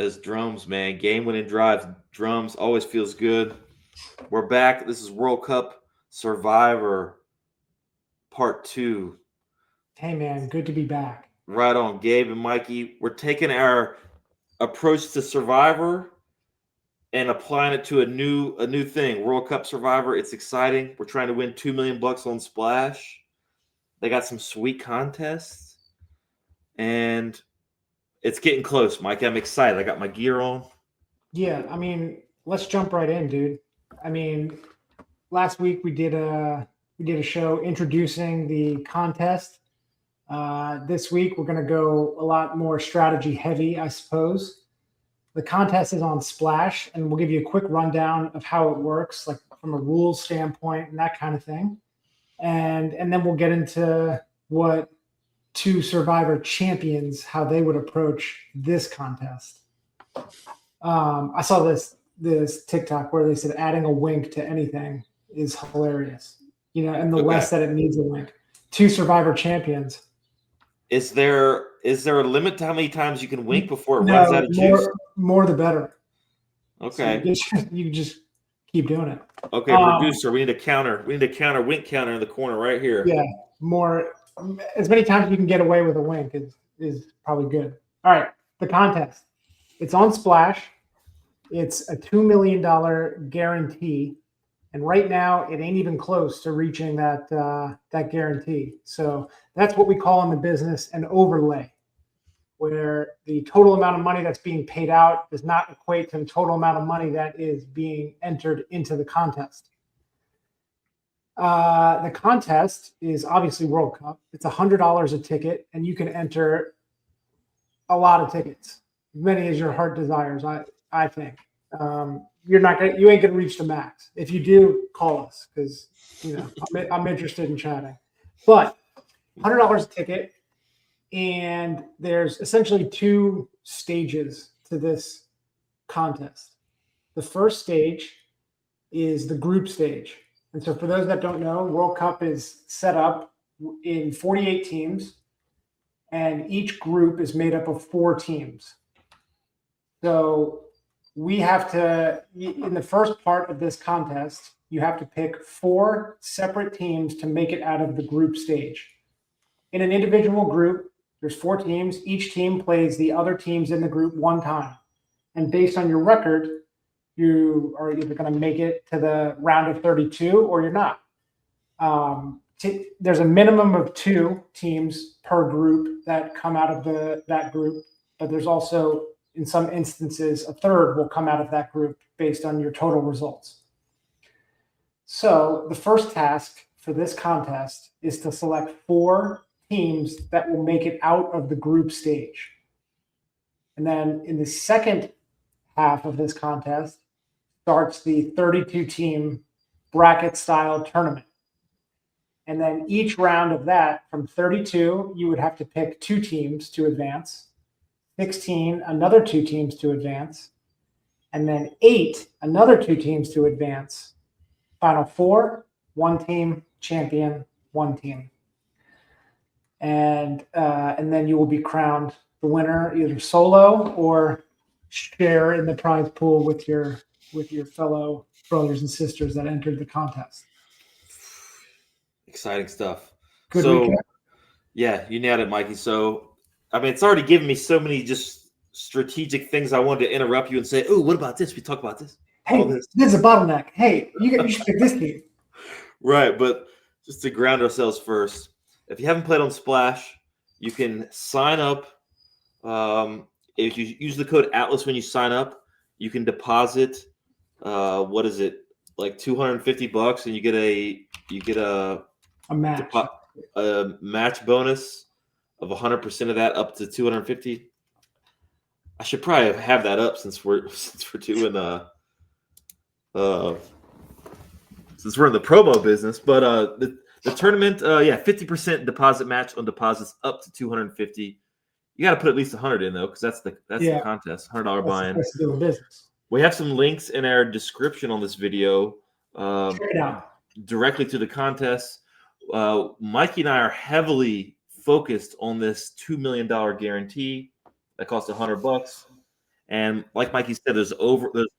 says drums, man. Game winning drives, drums always feels good. We're back. This is World Cup Survivor Part 2. Hey man, good to be back. Right on, Gabe and Mikey. We're taking our approach to Survivor and applying it to a new thing. World Cup Survivor. It's exciting. We're trying to win $2 million on Splash. They got some sweet contests, and it's getting close, Mike. I'm excited. I got my gear on. Yeah, I mean, let's jump right in, dude. I mean, last week we did a show introducing the contest. This week we're going to go a lot more strategy heavy, I suppose. The contest is on Splash, and we'll give you a quick rundown of how it works, like from a rules standpoint and that kind of thing. And then we'll get into what two Survivor champions, how they would approach this contest. I saw this TikTok where they said adding a wink to anything is hilarious. And the less that it needs a wink. Two Survivor champions. Is there a limit to how many times you can wink before it runs out of juice? More the better. Okay. So you just keep doing it. Okay, producer, we need a counter. We need a counter, wink counter in the corner right here. Yeah, as many times you can get away with a wink is probably good. All right, the contest. It's on Splash. It's a $2 million guarantee. And right now, it ain't even close to reaching that guarantee. So that's what we call in the business an overlay, where the total amount of money that's being paid out does not equate to the total amount of money that is being entered into the contest. The contest is obviously World Cup. It's $100 a ticket, and you can enter a lot of tickets, as many as your heart desires. I think. You ain't gonna reach the max. If you do, call us because I'm interested in chatting. But $100 a ticket, and there's essentially two stages to this contest. The first stage is the group stage, and so for those that don't know, World Cup is set up in 48 teams, and each group is made up of 4 teams. So we have to, in the first part of this contest, you have to pick 4 separate teams to make it out of the group stage. In an individual group, there's 4 teams. Each team plays the other teams in the group 1 time. And based on your record, you are either going to make it to the round of 32 or you're not. There's a minimum of 2 teams per group that come out of that group, but there's also, in some instances, a third will come out of that group based on your total results. So the first task for this contest is to select 4 teams that will make it out of the group stage. And then in the second half of this contest starts the 32-team bracket style tournament. And then each round of that, from 32, you would have to pick 2 teams to advance. 16, another 2 teams to advance, and then 8, another 2 teams to advance. Final 4, 1 team, champion, 1 team. And then you will be crowned the winner, either solo or share in the prize pool with your fellow brothers and sisters that entered the contest. Exciting stuff. Good recap? Yeah, you nailed it, Mikey. So I mean, it's already given me so many just strategic things. I wanted to interrupt you and say, "Oh, what about this? We talk about this." Hey, this is a bottleneck. Hey, you should pick this team. Right, but just to ground ourselves first, if you haven't played on Splash, you can sign up. If you use the code Atlas when you sign up, you can deposit. What is it? Like $250, and you get a match. A match bonus of 100% of that up to 250. I should probably have that up since we're doing since we're in the promo business. But the tournament, 50% deposit match on deposits up to 250. You got to put at least 100 in though, because that's the contest. $100 buy-in. Doing business. We have some links in our description on this video, directly to the contest. Mikey and I are heavily focused on this $2 million guarantee that costs $100, And like Mikey said, there's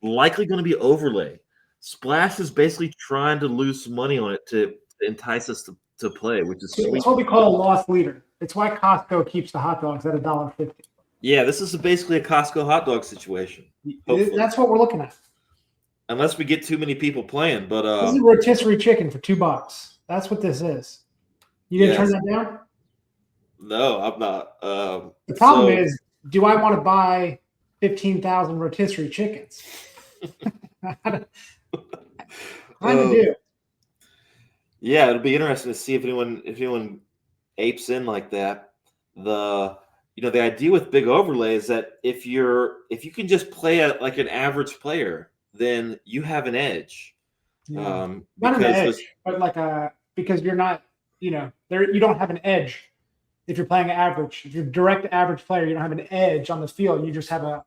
likely going to be overlay. Splash is basically trying to lose some money on it to entice us to play, which is sweet. It's what we call a loss leader. It's why Costco keeps the hot dogs at $1.50. Yeah, this is basically a Costco hot dog situation. Hopefully. That's what we're looking at. Unless we get too many people playing, but this is rotisserie chicken for $2. That's what this is. You gonna turn that down? No, I'm not. The problem is, do I want to buy 15,000 rotisserie chickens? Kind of do. Yeah, it'll be interesting to see if anyone apes in like that. The idea with big overlay is that if you can just play like an average player, then you have an edge. Yeah. Not an edge, but because you're not, there you don't have an edge if you're playing average. If you're direct average player, you don't have an edge on the field. You just have a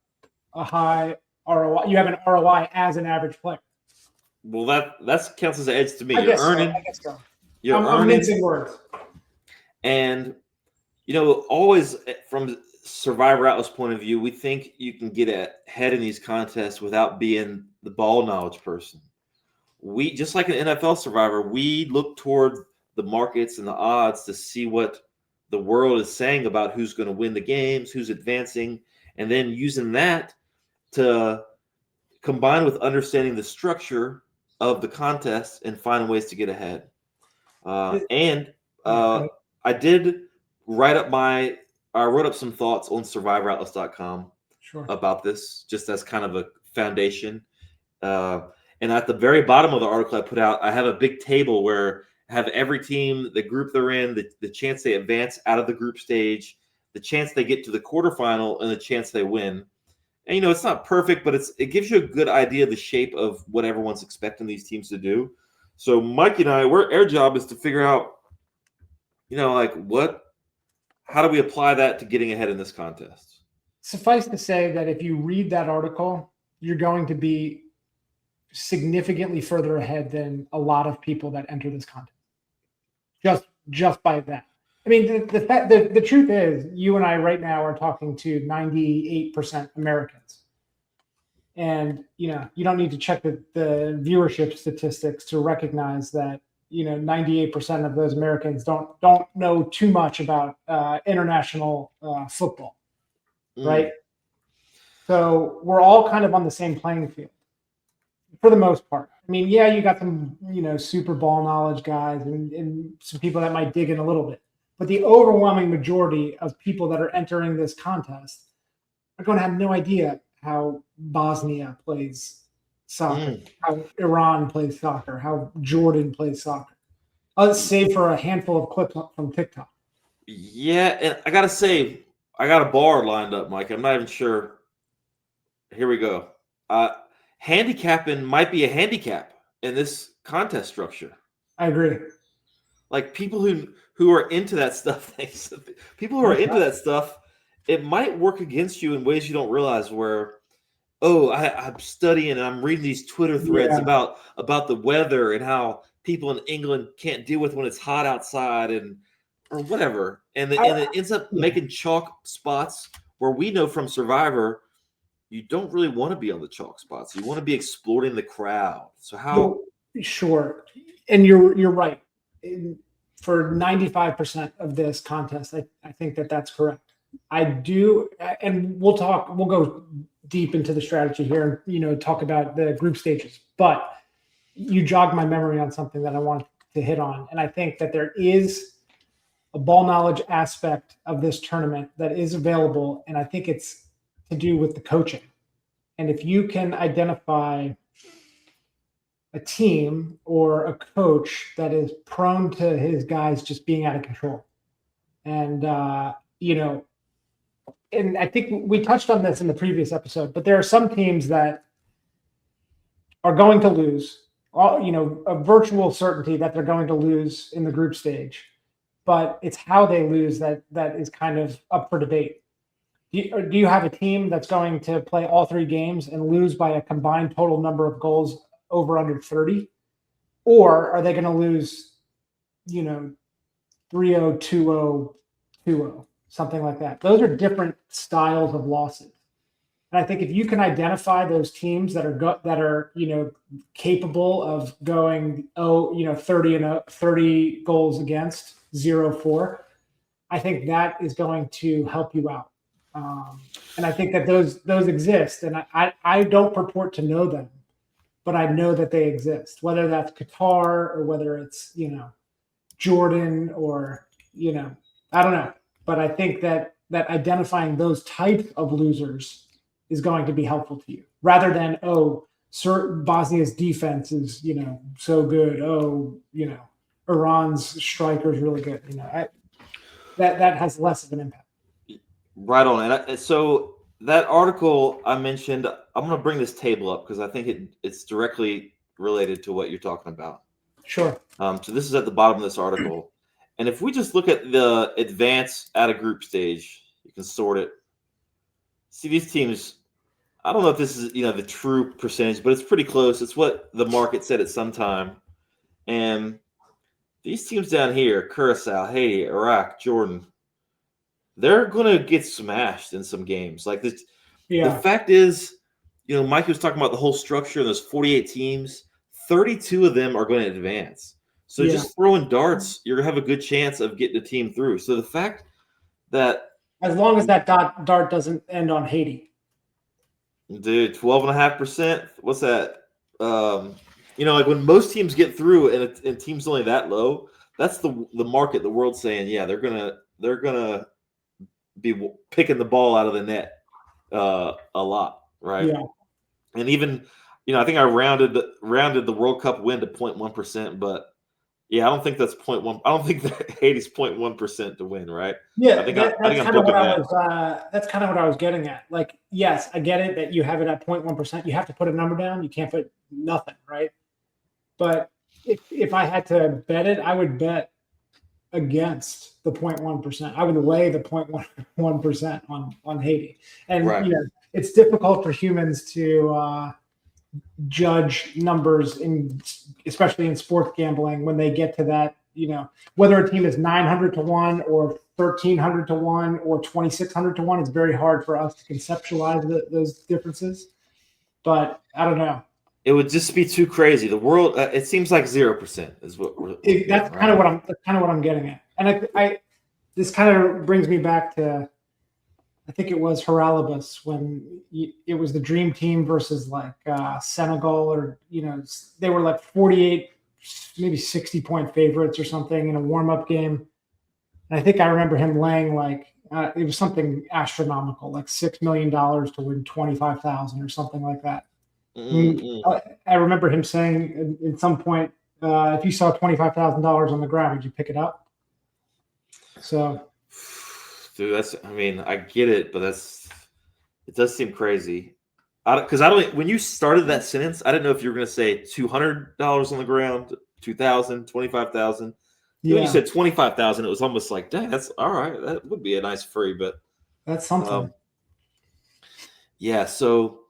high ROI. You have an ROI as an average player. Well, that counts as an edge to me. I guess so. I'm mincing words. And always from Survivor Atlas point of view, we think you can get ahead in these contests without being the ball knowledge person. We, just like an NFL Survivor, we look toward the markets and the odds to see what the world is saying about who's going to win the games, who's advancing, and then using that to combine with understanding the structure of the contest and find ways to get ahead. I did write up I wrote up some thoughts on survivoratlas.com about this, just as kind of a foundation. And at the very bottom of the article I put out, I have a big table where I have every team, the group they're in, the chance they advance out of the group stage, the chance they get to the quarterfinal, and the chance they win. And, it's not perfect, but it gives you a good idea of the shape of what everyone's expecting these teams to do. So Mikey and I, our job is to figure out, how do we apply that to getting ahead in this contest? Suffice to say that if you read that article, you're going to be significantly further ahead than a lot of people that enter this contest. Just by that. I mean, the truth is, you and I right now are talking to 98% Americans. And, you don't need to check the viewership statistics to recognize that, 98% of those Americans don't know too much about international football, right? So we're all kind of on the same playing field for the most part. I mean, yeah, you got some, super ball knowledge guys and some people that might dig in a little bit. But the overwhelming majority of people that are entering this contest are going to have no idea how Bosnia plays soccer, how Iran plays soccer, how Jordan plays soccer. Save for a handful of clips from TikTok. Yeah, and I got to say, I got a bar lined up, Mike. I'm not even sure. Here we go. Handicapping might be a handicap in this contest structure. I agree. Like people who are into that stuff, it might work against you in ways you don't realize. Where, I'm studying and I'm reading these Twitter threads about the weather and how people in England can't deal with when it's hot outside or whatever, and it ends up making chalk spots where we know from Survivor, you don't really want to be on the chalk spots. You want to be exploiting the crowd. So how? Sure, and you're right. For 95% of this contest, I think that's correct. I do, and we'll go deep into the strategy here, talk about the group stages. But you jogged my memory on something that I wanted to hit on. And I think that there is a ball knowledge aspect of this tournament that is available. And I think it's to do with the coaching. And if you can identify a team or a coach that is prone to his guys just being out of control. And, and I think we touched on this in the previous episode, but there are some teams that are going to lose, a virtual certainty that they're going to lose in the group stage, but it's how they lose that is kind of up for debate. Do you have a team that's going to play all three games and lose by a combined total number of goals over under 30? Or are they going to lose, 3-0, 2-0, 2-0, something like that? Those are different styles of losses. And I think if you can identify those teams that are capable of going 30 goals against 0-4, I think that is going to help you out. And I think that those exist, and I don't purport to know them, but I know that they exist. Whether that's Qatar or whether it's Jordan or I don't know, but I think that identifying those type of losers is going to be helpful to you, rather than Bosnia's defense is so good. Iran's striker is really good. That has less of an impact. Right on. And so that article I mentioned, I'm going to bring this table up because I think it's directly related to what you're talking about. Sure. So this is at the bottom of this article. And if we just look at the advance at a group stage, you can sort it. See these teams. I don't know if this is the true percentage, but it's pretty close. It's what the market said at some time. And these teams down here, Curacao, Haiti, Iraq, Jordan, they're going to get smashed in some games. Like this. Yeah. The fact is, Mike was talking about the whole structure of those 48 teams. 32 of them are going to advance. So just throwing darts, you're going to have a good chance of getting a team through. So the fact that as long as that dart doesn't end on Haiti. Dude, 12.5%. What's that? Like when most teams get through and teams only that low, that's the market, the world saying, yeah, they're gonna be picking the ball out of the net a lot, right? Yeah. And even I think I rounded the World Cup win to 0.1%, but yeah, I don't think that's 0.1. I don't think that Haiti's 0.1% to win, right? Yeah, I think that's kind of what that's kind of what I was getting at. Like, yes, I get it that you have it at 0.1%. You have to put a number down. You can't put nothing, right? But if I had to bet it, I would bet against the 0.1%. I would lay the 0.1% on Haiti. And right. It's difficult for humans to judge numbers especially in sports gambling when they get to that, whether a team is 900 to 1 or 1,300 to 1 or 2,600 to 1, it's very hard for us to conceptualize those differences. But I don't know. It would just be too crazy. The world, it seems like 0% is what that's kind of what I'm getting at. And I this kind of brings me back to, I think it was Haralabos when it was the dream team versus like Senegal, or they were like 48, maybe 60-point favorites or something in a warm-up game. And I think I remember him laying it was something astronomical, like $6 million to win 25,000 or something like that. I remember him saying at some point, if you saw $25,000 on the ground, would you pick it up? So. Dude, I get it, but it does seem crazy. Because I don't. When you started that sentence, I didn't know if you were going to say $200 on the ground, 2,000, 25,000. Yeah. When you said 25,000, it was almost like, dang, that's all right. That would be a nice free, but that's something. Yeah. So,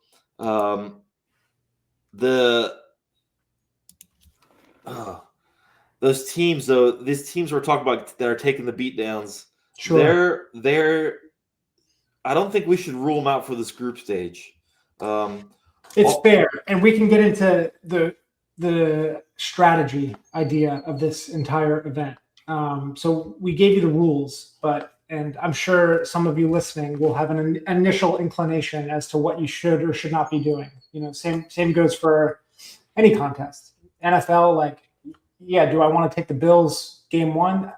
those teams, though, these teams we're talking about that are taking the beat downs. Sure. They're. I don't think we should rule them out for this group stage. It's fair, and we can get into the strategy idea of this entire event. So we gave you the rules, and I'm sure some of you listening will have an initial inclination as to what you should or should not be doing. Same goes for any contest. NFL, do I want to take the Bills game one?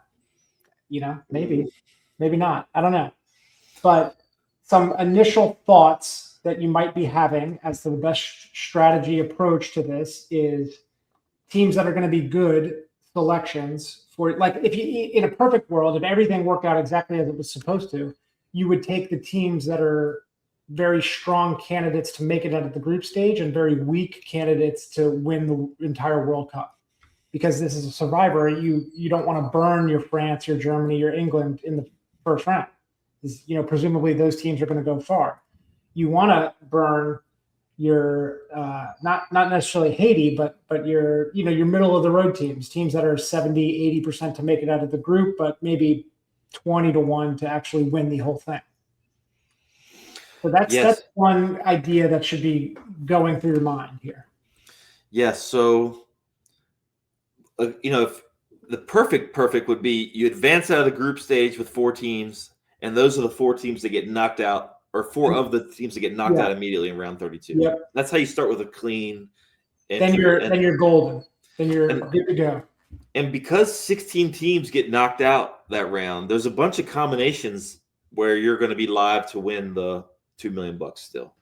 Maybe not. I don't know. But some initial thoughts that you might be having as to the best strategy approach to this is teams that are going to be good selections for, if you, in a perfect world, if everything worked out exactly as it was supposed to, you would take the teams that are very strong candidates to make it out of the group stage and very weak candidates to win the entire World Cup. Because this is a survivor, you don't want to burn your France, your Germany, your England in the first round. Presumably those teams are going to go far. You want to burn your not necessarily Haiti, but your middle of the road teams that are 70, 80% to make it out of the group, but maybe 20 to 1 to actually win the whole thing. So that's Yes. one idea that should be going through your mind here. Yes. So, if the perfect would be you advance out of the group stage with 4 teams, and those are the 4 teams that get knocked out, or 4 of the teams that get knocked out immediately in round 32. Yep. That's how you start with a clean Then entry. you're golden. Then you're good to go. And because 16 teams get knocked out that round, there's a bunch of combinations where you're going to be live to win the $2 million still.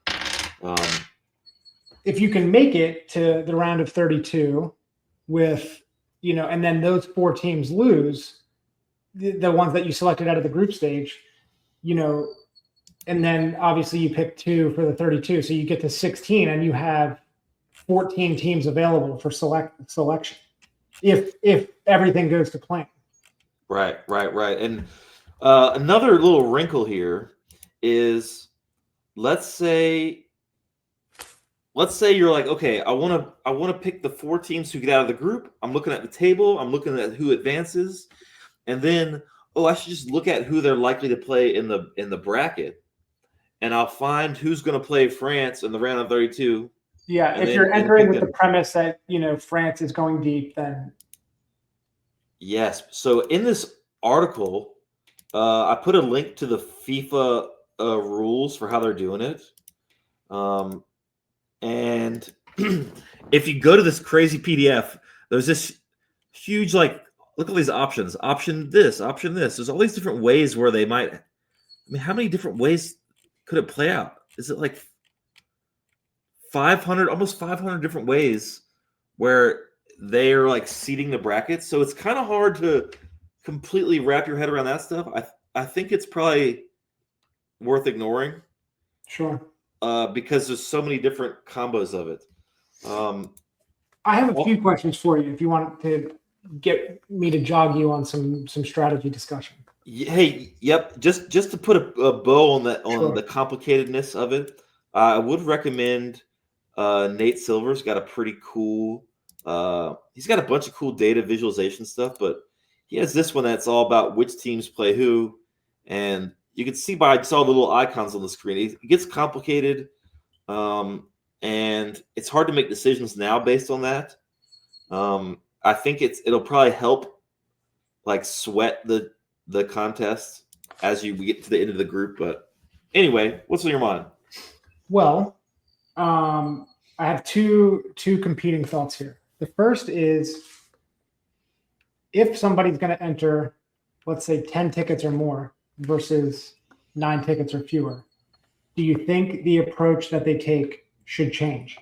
If you can make it to the round of 32 with, and then those 4 teams lose, the ones that you selected out of the group stage, and then obviously you pick 2 for the 32. So you get to 16 and you have 14 teams available for selection. If everything goes to plan. Right. And another little wrinkle here is, let's say you're like, okay, I want to pick the 4 teams who get out of the group. I'm looking at the table. I'm looking at who advances, and then I should just look at who they're likely to play in the bracket, and I'll find who's going to play France in the round of 32. Yeah, if you're entering with the premise that France is going deep, then yes. So in this article, I put a link to the FIFA rules for how they're doing it. And if you go to this crazy PDF, there's this huge, look at these options. Option this, option this. There's all these different ways where they might. How many different ways could it play out? Is it like 500, almost 500 different ways where they are seeding the brackets? So it's kind of hard to completely wrap your head around that stuff. I think it's probably worth ignoring. Sure. Because there's so many different combos of it. I have a few questions for you if you want to get me to jog you on some strategy discussion. Hey, yep. Just to put a bow on the complicatedness of it, I would recommend Nate Silver's got a pretty cool. He's got a bunch of cool data visualization stuff, but he has this one that's all about which teams play who, and you can see by just all the little icons on the screen. It gets complicated, and it's hard to make decisions now based on that. I think it'll probably help sweat the contest as you get to the end of the group. But anyway, what's on your mind? Well, I have two competing thoughts here. The first is, if somebody's going to enter, let's say 10 tickets or more versus 9 tickets or fewer, do you think the approach that they take should change?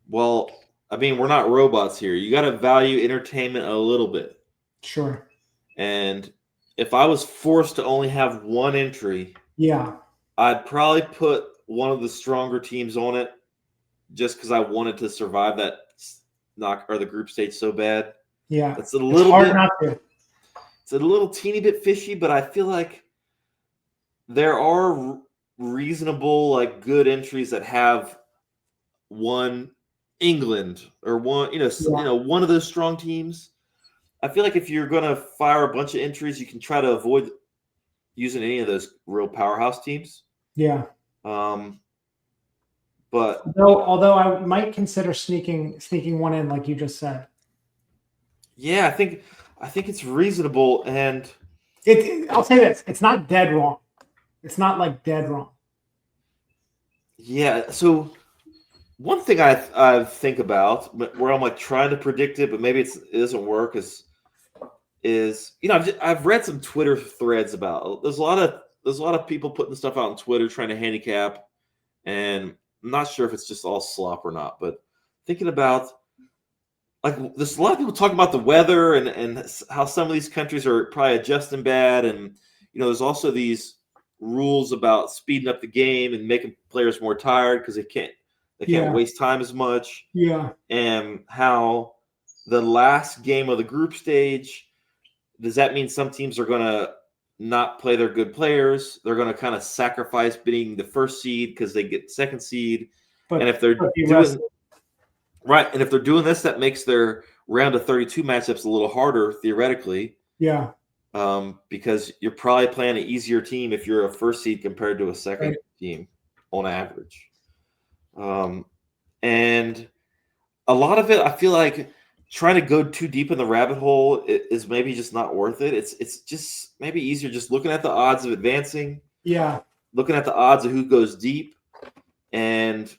Well, we're not robots here. You got to value entertainment a little bit. Sure. And if I was forced to only have one entry, I'd probably put one of the stronger teams on it, just because I wanted to survive that the group stage so bad. Yeah, it's little hard bit. Not to. It's a little teeny bit fishy, but I feel like there are reasonable, good entries that have one England or one, one of those strong teams. I feel like if you're going to fire a bunch of entries, you can try to avoid using any of those real powerhouse teams. Yeah. But although I might consider sneaking one in, like you just said. Yeah, I think it's reasonable, and I'll say this: it's not dead wrong. It's not dead wrong. Yeah. So one thing I think about, where I'm trying to predict it, but maybe it doesn't work, is I've read some Twitter threads about. There's a lot of people putting stuff out on Twitter trying to handicap, and I'm not sure if it's just all slop or not. But thinking about there's a lot of people talking about the weather and how some of these countries are probably adjusting bad, and there's also these rules about speeding up the game and making players more tired because they can't waste time as much. Yeah. And how the last game of the group stage, does that mean some teams are going to not play their good players? They're going to kind of sacrifice being the first seed because they get second seed. And if they're doing right, and if they're doing this, that makes their round of 32 matchups a little harder theoretically. Yeah. because you're probably playing an easier team if you're a first seed compared to a second Right. team on average. And a lot of it, I feel like trying to go too deep in the rabbit hole is maybe just not worth it. It's just maybe easier just looking at the odds of advancing, Yeah. looking at the odds of who goes deep, and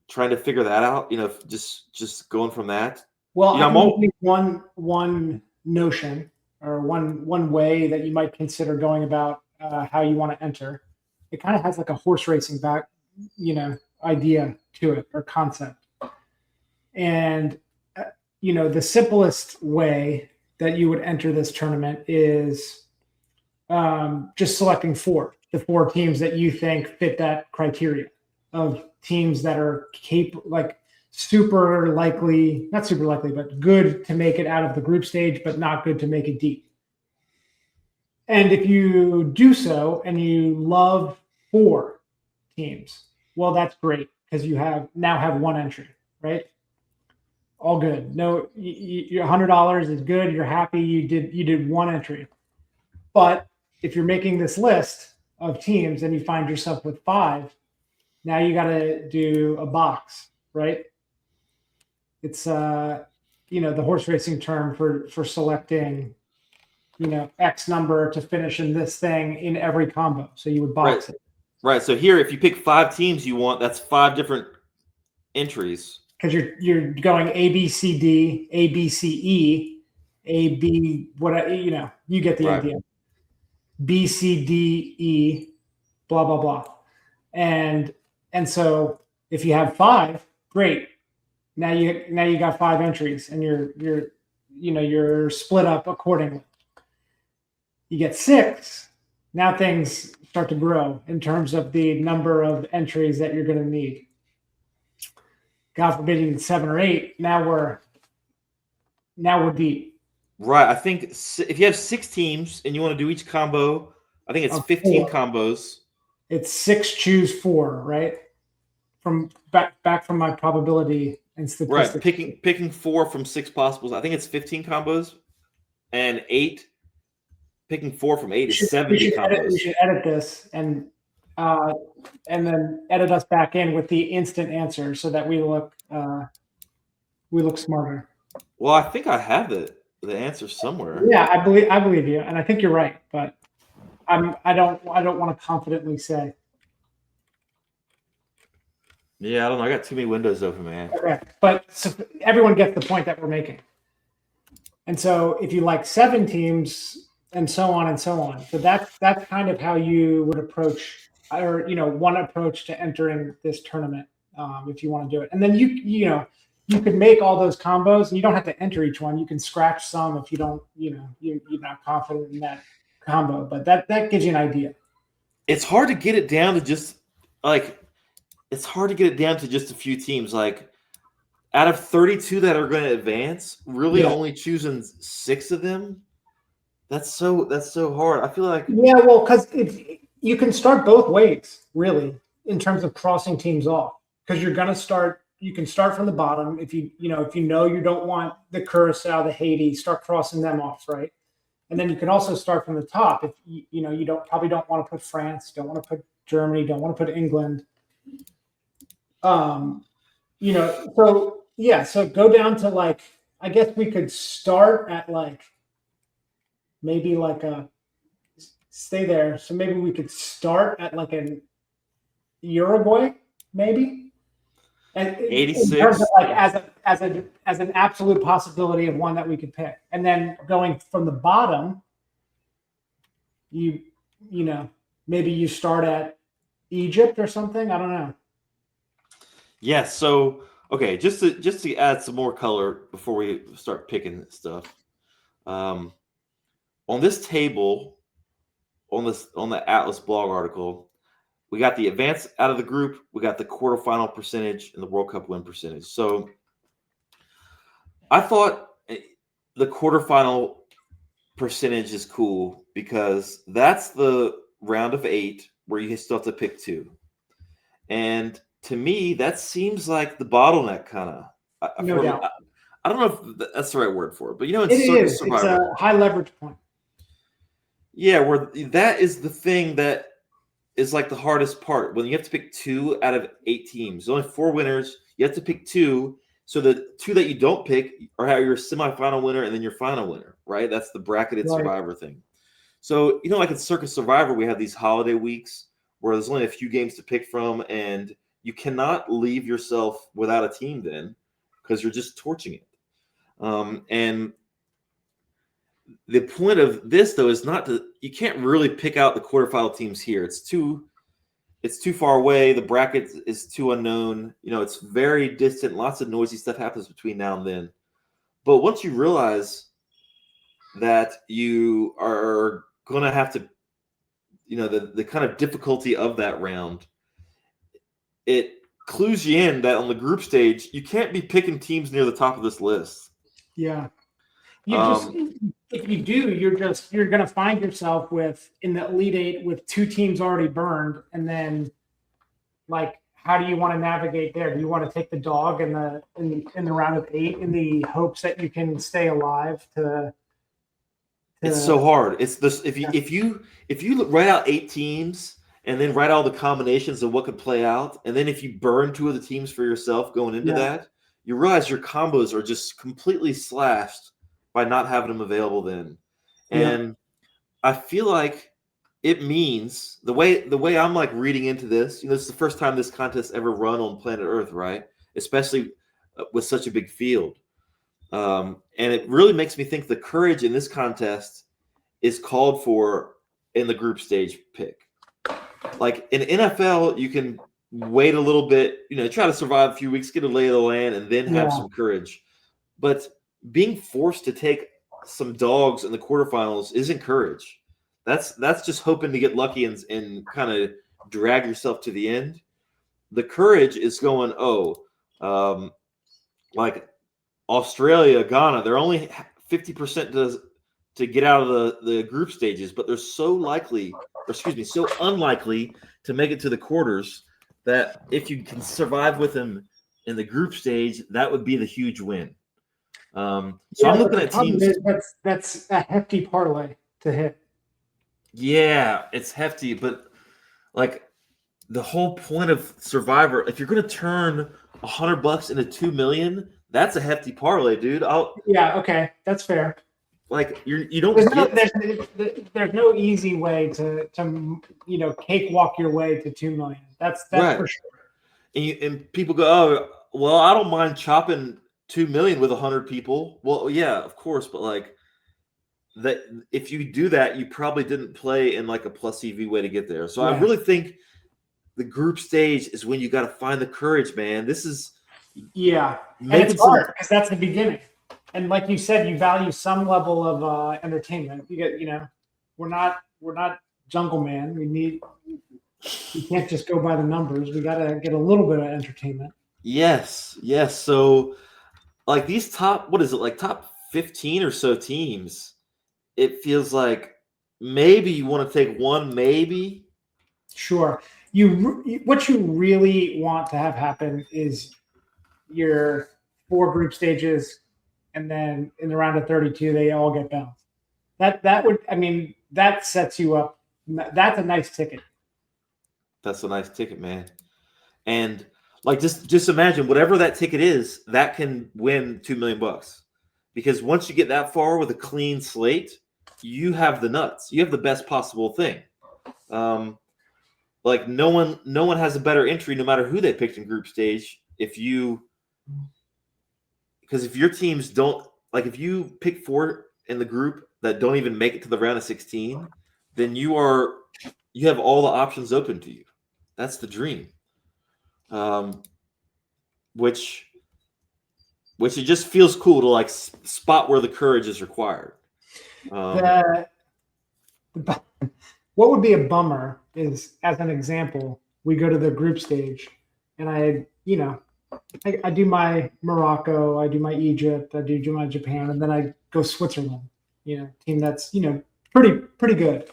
trying to figure that out. Just going from that. Well, You know, I I'm can all, give you one notion or one way that you might consider going about how you want to enter. It kind of has like a horse racing idea to it or concept. And the simplest way that you would enter this tournament is just selecting the four teams that you think fit that criteria of teams that are super likely, not super likely, but good to make it out of the group stage, but not good to make it deep. And if you do so and you love four teams, well, that's great because you now have one entry, right? All good. No, your $100 is good. You're happy. You did one entry. But if you're making this list of teams and you find yourself with five, now you got to do a box, right? It's the horse racing term for selecting X number to finish in this thing in every combo. So you would box it. Right. So here, if you pick 5 teams that's 5 different entries. Because you're going A B C D, A B C E, A B you get the idea. B C D E, blah blah blah, and so if you have 5, great. Now you got 5 entries, and you're split up accordingly. You get 6. Now things start to grow in terms of the number of entries that you're going to need. God forbid you need 7 or 8. Now we're deep. Right. I think if you have 6 teams and you want to do each combo, I think it's 15 combos. It's 6 choose 4, right? From back from my probability and statistics. Right. Picking 4 from 6 possibles. I think it's 15 combos, and 8. Picking 4 from 8 is 70 combos. We should edit this and then edit us back in with the instant answer so that we look smarter. Well, I think I have the answer somewhere. Yeah, I believe you, and I think you're right, but I don't want to confidently say. Yeah, I don't know. I got too many windows open, man. Okay. But everyone gets the point that we're making. And so if you like 7 teams and so on and so on, so that's kind of how you would approach, or one approach to entering this tournament, if you want to do it. And then you could make all those combos, and you don't have to enter each one. You can scratch some if you don't, you're not confident in that combo. But that gives you an idea. It's hard to get it down to just a few teams. Like, out of 32 that are going to advance, really only choosing 6 of them. That's so hard. I feel like well, because you can start both ways, really, in terms of crossing teams off. Because you're going to start. You can start from the bottom if you don't want the Curacao, the Haiti, start crossing them off, right? And then you can also start from the top if you probably don't want to put France, don't want to put Germany, don't want to put England. So go down to I guess we could start at maybe stay there. So maybe we could start at an Uruguay, maybe. And 86 in terms of as an absolute possibility of one that we could pick. And then going from the bottom, maybe you start at Egypt or something. I don't know. Yeah, so okay, just to add some more color before we start picking stuff. On this table, on the Atlas blog article, we got the advance out of the group, we got the quarterfinal percentage, and the World Cup win percentage. So I thought the quarterfinal percentage is cool because that's the round of 8 where you still have to pick 2. And to me, that seems like the bottleneck, kind of. No doubt. I don't know if that's the right word for it, but it is. Survivor. It's a high leverage point. Yeah, where that is the thing that is like the hardest part. When you have to pick 2 out of 8 teams, there's only 4 winners. You have to pick 2. So the 2 that you don't pick are how your semifinal winner and then your final winner, right? That's the bracketed Right. survivor thing. So, like in Circus Survivor, we have these holiday weeks where there's only a few games to pick from, and you cannot leave yourself without a team then because you're just torching it. And the point of this, though, is not to you can't really pick out the quarterfinal teams here. It's too far away. The bracket is too unknown. It's very distant. Lots of noisy stuff happens between now and then. But once you realize that you are going to have to, the kind of difficulty of that round, it clues you in that on the group stage, you can't be picking teams near the top of this list. Yeah. If you do, you're going to find yourself in the Elite Eight with 2 teams already burned. And then how do you want to navigate there? Do you want to take the dog in the round of 8 in the hopes that you can stay alive It's so hard. It's this if you write out 8 teams and then write all the combinations of what could play out, and then if you burn 2 of the teams for yourself going into that, you realize your combos are just completely slashed by not having them available then. And I feel like it means the way I'm like reading into this, this is the first time this contest ever run on planet Earth, right? Especially with such a big field. And it really makes me think the courage in this contest is called for in the group stage pick. Like in NFL, you can wait a little bit, try to survive a few weeks, get a lay of the land, and then have some courage. But being forced to take some dogs in the quarterfinals isn't courage. That's just hoping to get lucky and kind of drag yourself to the end. The courage is going, like Australia, Ghana, they're only 50% to get out of the group stages, but they're so unlikely to make it to the quarters that if you can survive with them in the group stage, that would be the huge win. So I'm looking at teams. That's a hefty parlay to hit. Yeah, it's hefty, but like the whole point of Survivor, if you're going to turn $100 into $2 million, that's a hefty parlay, dude. Okay, that's fair. Like you don't. There's no easy way to cakewalk your way to 2 million. That's right. For sure. And people go, oh, well, I don't mind chopping 2 million with 100 people. Well, yeah, of course, but like that, if you do that, you probably didn't play in like a plus EV way to get there. So I really think the group stage is when you got to find the courage, man. This is and it's hard because that's the beginning. And like you said, you value some level of entertainment. You get, we're not Jungle Man. We can't just go by the numbers. We got to get a little bit of entertainment. Yes. So, like these top 15 or so teams, it feels like maybe you want to take one, maybe. Sure. What you really want to have happen is your 4 group stages. And then in the round of 32, they all get bounced. That sets you up. That's a nice ticket. That's a nice ticket, man. And like just imagine whatever that ticket is, that can win $2 million. Because once you get that far with a clean slate, you have the nuts. You have the best possible thing. Like no one has a better entry, no matter who they picked in group stage. Because if your teams don't, like if you pick 4 in the group that don't even make it to the round of 16, then you have all the options open to you. That's the dream. Which it just feels cool to like spot where the courage is required. What would be a bummer is, as an example, we go to the group stage and I do my Morocco, I do my Egypt, I do my Japan, and then I go Switzerland. Team that's pretty good.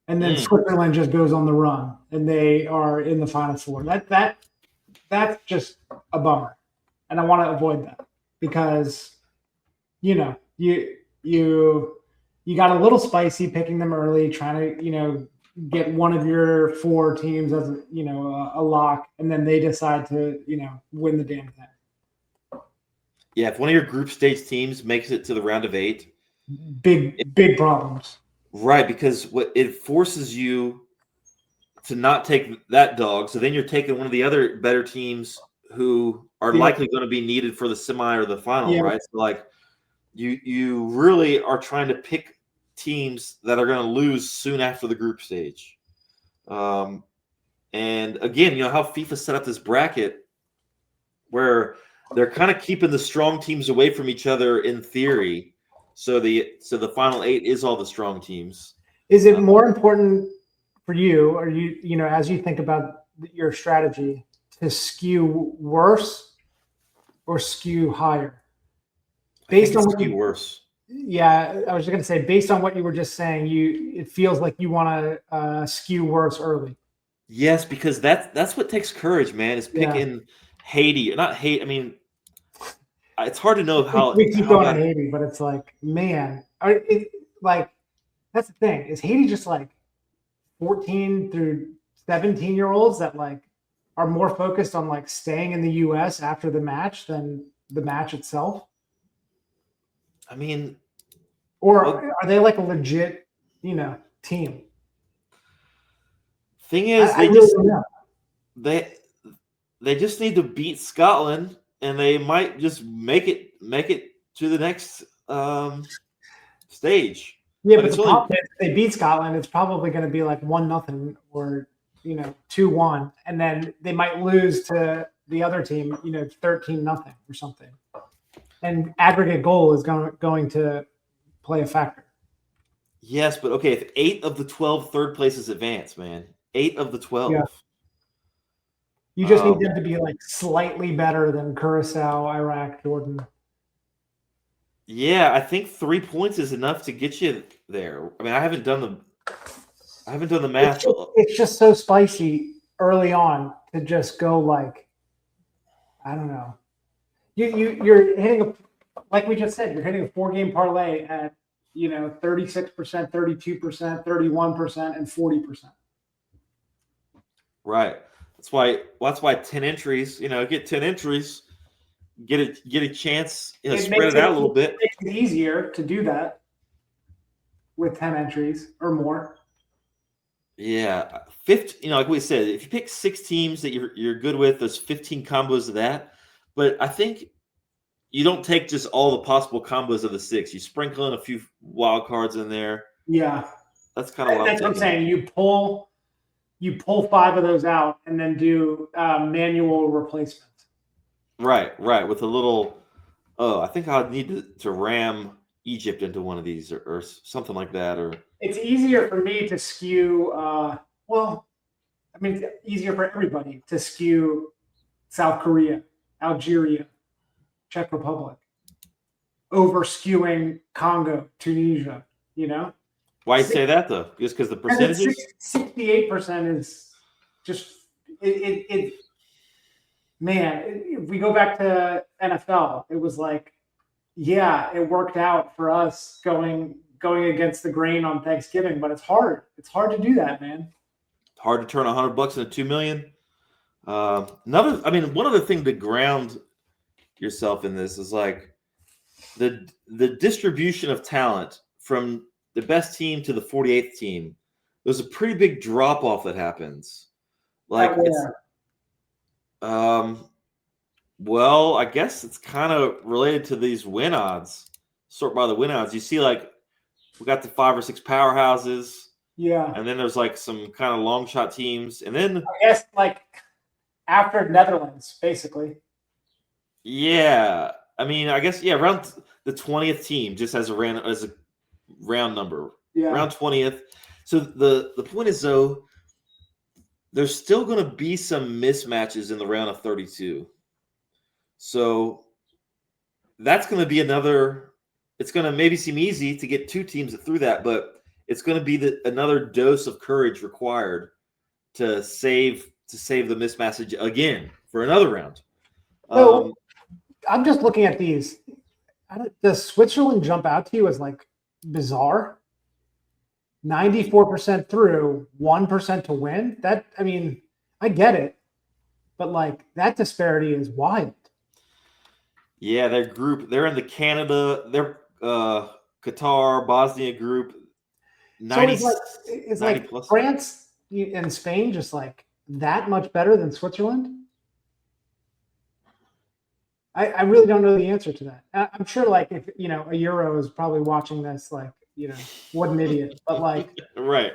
And then Switzerland just goes on the run, and they are in the Final Four. That's just a bummer, and I want to avoid that because you you got a little spicy picking them early, trying to get one of your 4 teams as a lock, and then they decide to win the damn thing. Yeah, if one of your group stage teams makes it to the round of 8, big problems. Right, because what it forces you to not take that dog, so then you're taking one of the other better teams who are likely going to be needed for the semi or the final, right? So like you really are trying to pick teams that are going to lose soon after the group stage. And again, how FIFA set up this bracket where they're kind of keeping the strong teams away from each other in theory. So the final 8 is all the strong teams. Is it more important for you, or as you think about your strategy, to skew worse or skew higher? Based on skew worse. Yeah, I was going to say, based on what you were just saying, it feels like you want to skew worse early. Yes, because that's what takes courage, man. Is picking Haiti, not hate. I mean, it's hard to know how we keep going on Haiti, but it's like, man, that's the thing. Is Haiti just like 14 through 17-year-olds that like are more focused on like staying in the U.S. after the match than the match itself? I mean, or are they like a legit, team? Thing is, they just need to beat Scotland, and they might just make it to the next stage. Yeah, but the problem is, if they beat Scotland, it's probably going to be like 1-0 or 2-1, and then they might lose to the other team, 13-0 or something. And aggregate goal is going to play a factor. Yes, but okay, if 8 of the 12 third places advance, man, 8 of the 12. Yeah. You just need them to be like slightly better than Curacao, Iraq, Jordan. Yeah, I think 3 points is enough to get you there. I mean, I haven't done the math. It's just so spicy early on to just go like, I don't know. You're hitting like we just said, you're hitting a 4-game parlay at 36%, 32%, 31%, and 40%. Right. That's why 10 entries. Get 10 entries, get a chance. Spread it out a little bit. It makes it easier to do that with 10 entries or more. Yeah, like we said, if you pick 6 teams that you're good with, there's 15 combos of that. But I think you don't take just all the possible combos of the 6. You sprinkle in a few wild cards in there. Yeah, that's kind of what I'm saying. You pull 5 of those out and then do manual replacement. Right, with a little. Oh, I think I'd need to ram Egypt into one of these or something like that. Or it's easier for me to skew. It's easier for everybody to skew South Korea, Algeria, Czech Republic, over skewing Congo, Tunisia. Why you say that though? Just because the percentages? 68% is just it. Man, if we go back to NFL, it was like, yeah, it worked out for us going against the grain on Thanksgiving, but it's hard. It's hard to do that, man. It's hard to turn $100 into $2 million. One other thing to ground yourself in this is like the distribution of talent from the best team to the 48th team. There's a pretty big drop off that happens. Like well, I guess it's kind of related to these win odds. Sort by the win odds. You see, like, we got the 5 or 6 powerhouses. Yeah. And then there's like some kind of long shot teams. And then I guess like after Netherlands, basically. Yeah. I guess around the 20th team, just as a round number. Yeah. Around 20th. So the point is, though, there's still going to be some mismatches in the round of 32. So that's going to be another. It's going to maybe seem easy to get 2 teams through that, but it's going to be another dose of courage required to save the mismatch again for another round. So I'm just looking at these. Does Switzerland jump out to you as like bizarre? 94% through, 1% to win. I get it, but like that disparity is wild. Yeah, their group, they're in the Canada, their Qatar, Bosnia group. 90, So is 90 like plus. France and Spain just like that much better than Switzerland? I really don't know the answer to that. I'm sure like if a Euro is probably watching this, like, what an idiot. But like Right.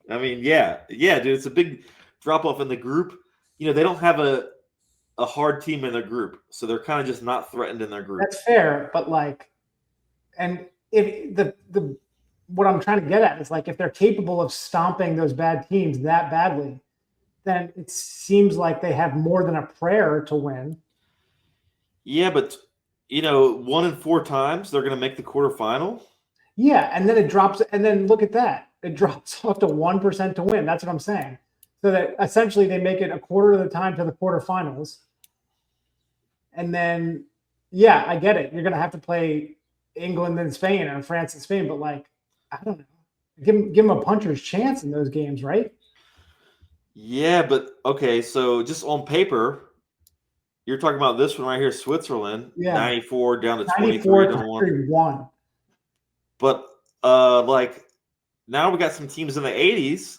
I mean, yeah, dude, it's a big drop off in the group. They don't have a hard team in their group, so they're kind of just not threatened in their group. that's fair, but like, and if the what I'm trying to get at is like if they're capable of stomping those bad teams that badly, then it seems like they have more than a prayer to win. Yeah, but 1 in 4 times they're going to make the quarterfinal. Yeah, and then it drops, and then look at that. It drops off to 1% to win. That's what I'm saying. So that essentially they make it a quarter of the time to the quarterfinals. And then, yeah, I get it. You're going to have to play England and Spain or France and Spain, but like, I don't know. Give them a puncher's chance in those games, right? Yeah, but okay, so just on paper, you're talking about this one right here, Switzerland, Yeah. 94 down to 94 23 to to 1. 31. But like now we got some teams in the 80s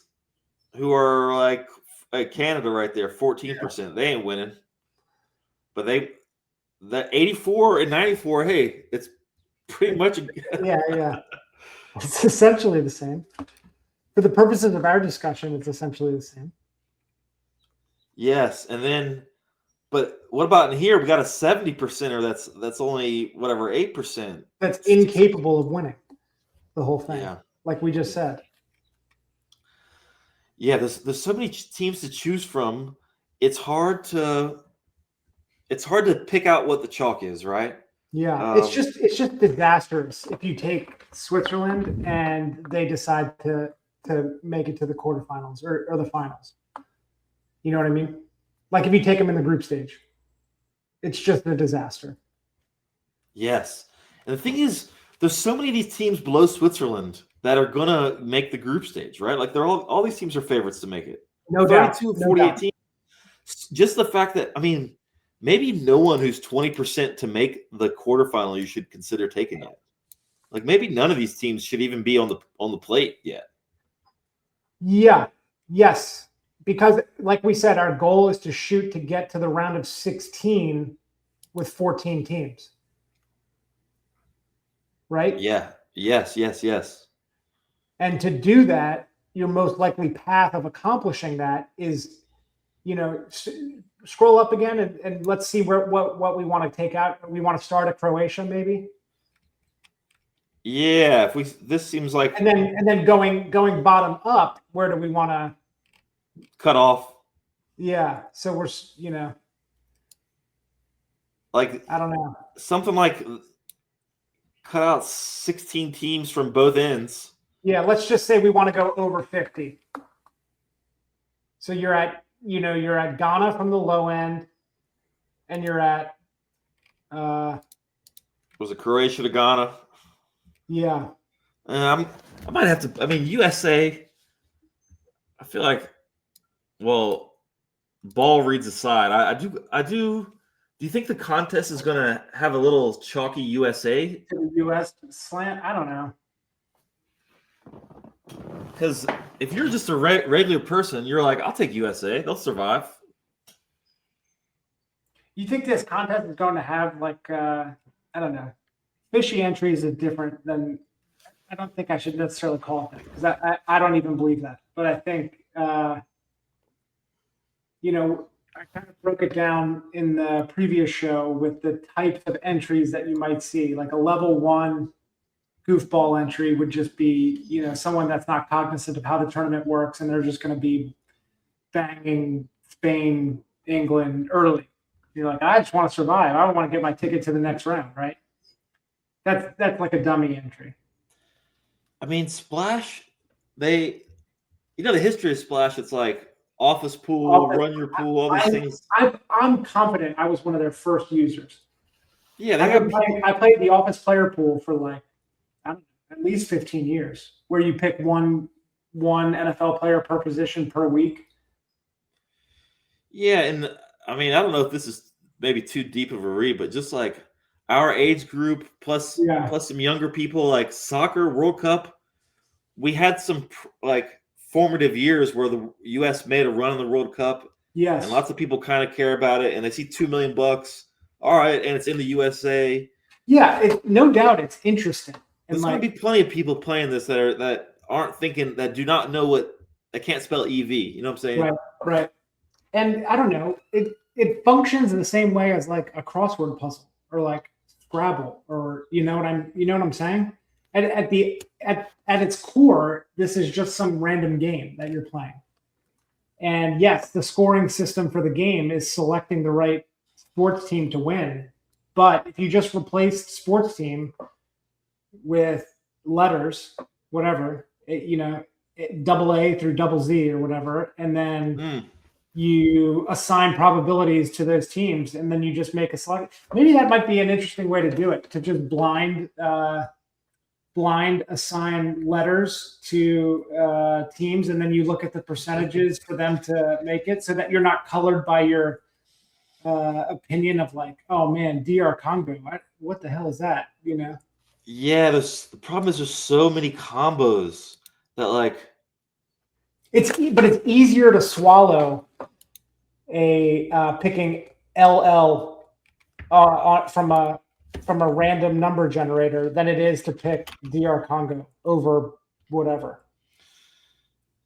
who are like Canada right there, 14%. Yeah. They ain't winning. But the 84 and 94, hey, it's pretty much yeah. It's essentially the same. For the purposes of our discussion, it's essentially the same. Yes, and then, but what about in here? We got a 70%er that's only whatever 8%. That's incapable of winning the whole thing. Yeah, like we just said. Yeah, there's so many teams to choose from. It's hard to pick out what the chalk is, right? Yeah, it's just disastrous if you take Switzerland and they decide to make it to the quarterfinals or the finals. You know what I mean? Like if you take them in the group stage, it's just a disaster. Yes. And the thing is, there's so many of these teams below Switzerland that are going to make the group stage, right? Like they're all these teams are favorites to make it. No 32, doubt. 48 teams. Just the fact that, I mean, maybe no one who's 20% to make the quarterfinal you should consider taking it. Like maybe none of these teams should even be on the plate yet. Yeah. Yes. Because like we said, our goal is to shoot to get to the round of 16 with 14 teams. Right? Yeah. Yes. And to do that, your most likely path of accomplishing that is, scroll up again and let's see what we want to take out. We want to start at Croatia, maybe. Yeah, this seems like and then going bottom up, where do we want to cut off? Yeah, so we're like I don't know, something like cut out 16 teams from both ends. Yeah, let's just say we want to go over 50. So you're at Ghana from the low end, and you're at was it Croatia to Ghana? Yeah. I might have to. I mean, USA. I feel like, well, ball reads the side. I do. Do you think the contest is going to have a little chalky USA? To the US slant? I don't know. Because if you're just a regular person, you're like, I'll take USA. They'll survive. You think this contest is going to have like I don't know, fishy entries is different than. I don't think I should necessarily call it that because I don't even believe that. But I think I kind of broke it down in the previous show with the types of entries that you might see. Like a level 1 goofball entry would just be, someone that's not cognizant of how the tournament works, and they're just going to be banging Spain, England early. You're like, I just want to survive. I don't want to get my ticket to the next round, right? That's like a dummy entry. I mean, Splash, the history of Splash, it's like office pool, run your pool, all these things. I'm confident I was one of their first users. Yeah, I played the office player pool for like, I don't know, at least 15 years, where you pick one NFL player per position per week. Yeah, and I mean, I don't know if this is maybe too deep of a read, but just like our age group Yeah. plus some younger people, like soccer World Cup, we had some like formative years where the U.S. made a run in the World Cup, and Yes. lots of people kind of care about it, and they see $2 million. All right, and it's in the USA. Yeah, no doubt it's interesting. And There's going to be plenty of people playing this that aren't thinking, that do not know that can't spell EV. You know what I'm saying? right. And I don't know, it functions in the same way as like a crossword puzzle or like Scrabble, or you know what I'm saying? At its core, this is just some random game that you're playing. And yes, the scoring system for the game is selecting the right sports team to win. But if you just replaced sports team with letters, whatever, double A through double Z or whatever, and then you assign probabilities to those teams, and then you just make a select. Maybe that might be an interesting way to do it, to just blind assign letters to teams, and then you look at the percentages for them to make it, so that you're not colored by your opinion of like, oh man, DR Congo, what the hell is that? Yeah, the problem is there's so many combos that like but it's easier to swallow a picking LL from a random number generator than it is to pick DR Congo over whatever.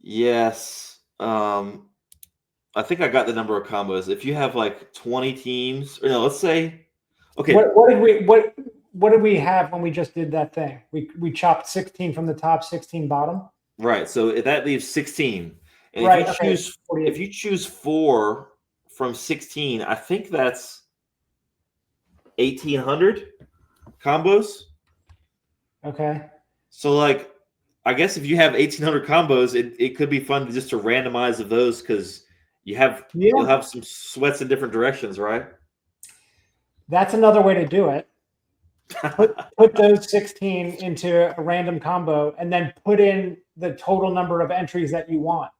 Yes. I think I got the number of combos. If you have like 20 teams, or no, let's say, okay. What did we have when we just did that thing? We chopped 16 from the top, 16 bottom. Right. So that leaves 16. And right. If you choose 4 from 16, I think that's 1,800 combos. Okay. So like, I guess if you have 1,800 combos, it could be fun to randomize of those, because you'll have some sweats in different directions, right? That's another way to do it. Put those 16 into a random combo, and then put in the total number of entries that you want,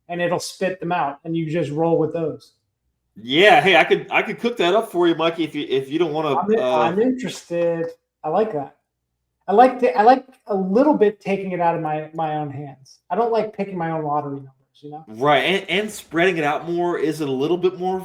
and it'll spit them out, and you just roll with those. Yeah, hey, I could cook that up for you, Mikey. If you don't want to, I'm interested. I like that. I like a little bit taking it out of my own hands. I don't like picking my own lottery numbers, Right, and spreading it out more is a little bit more.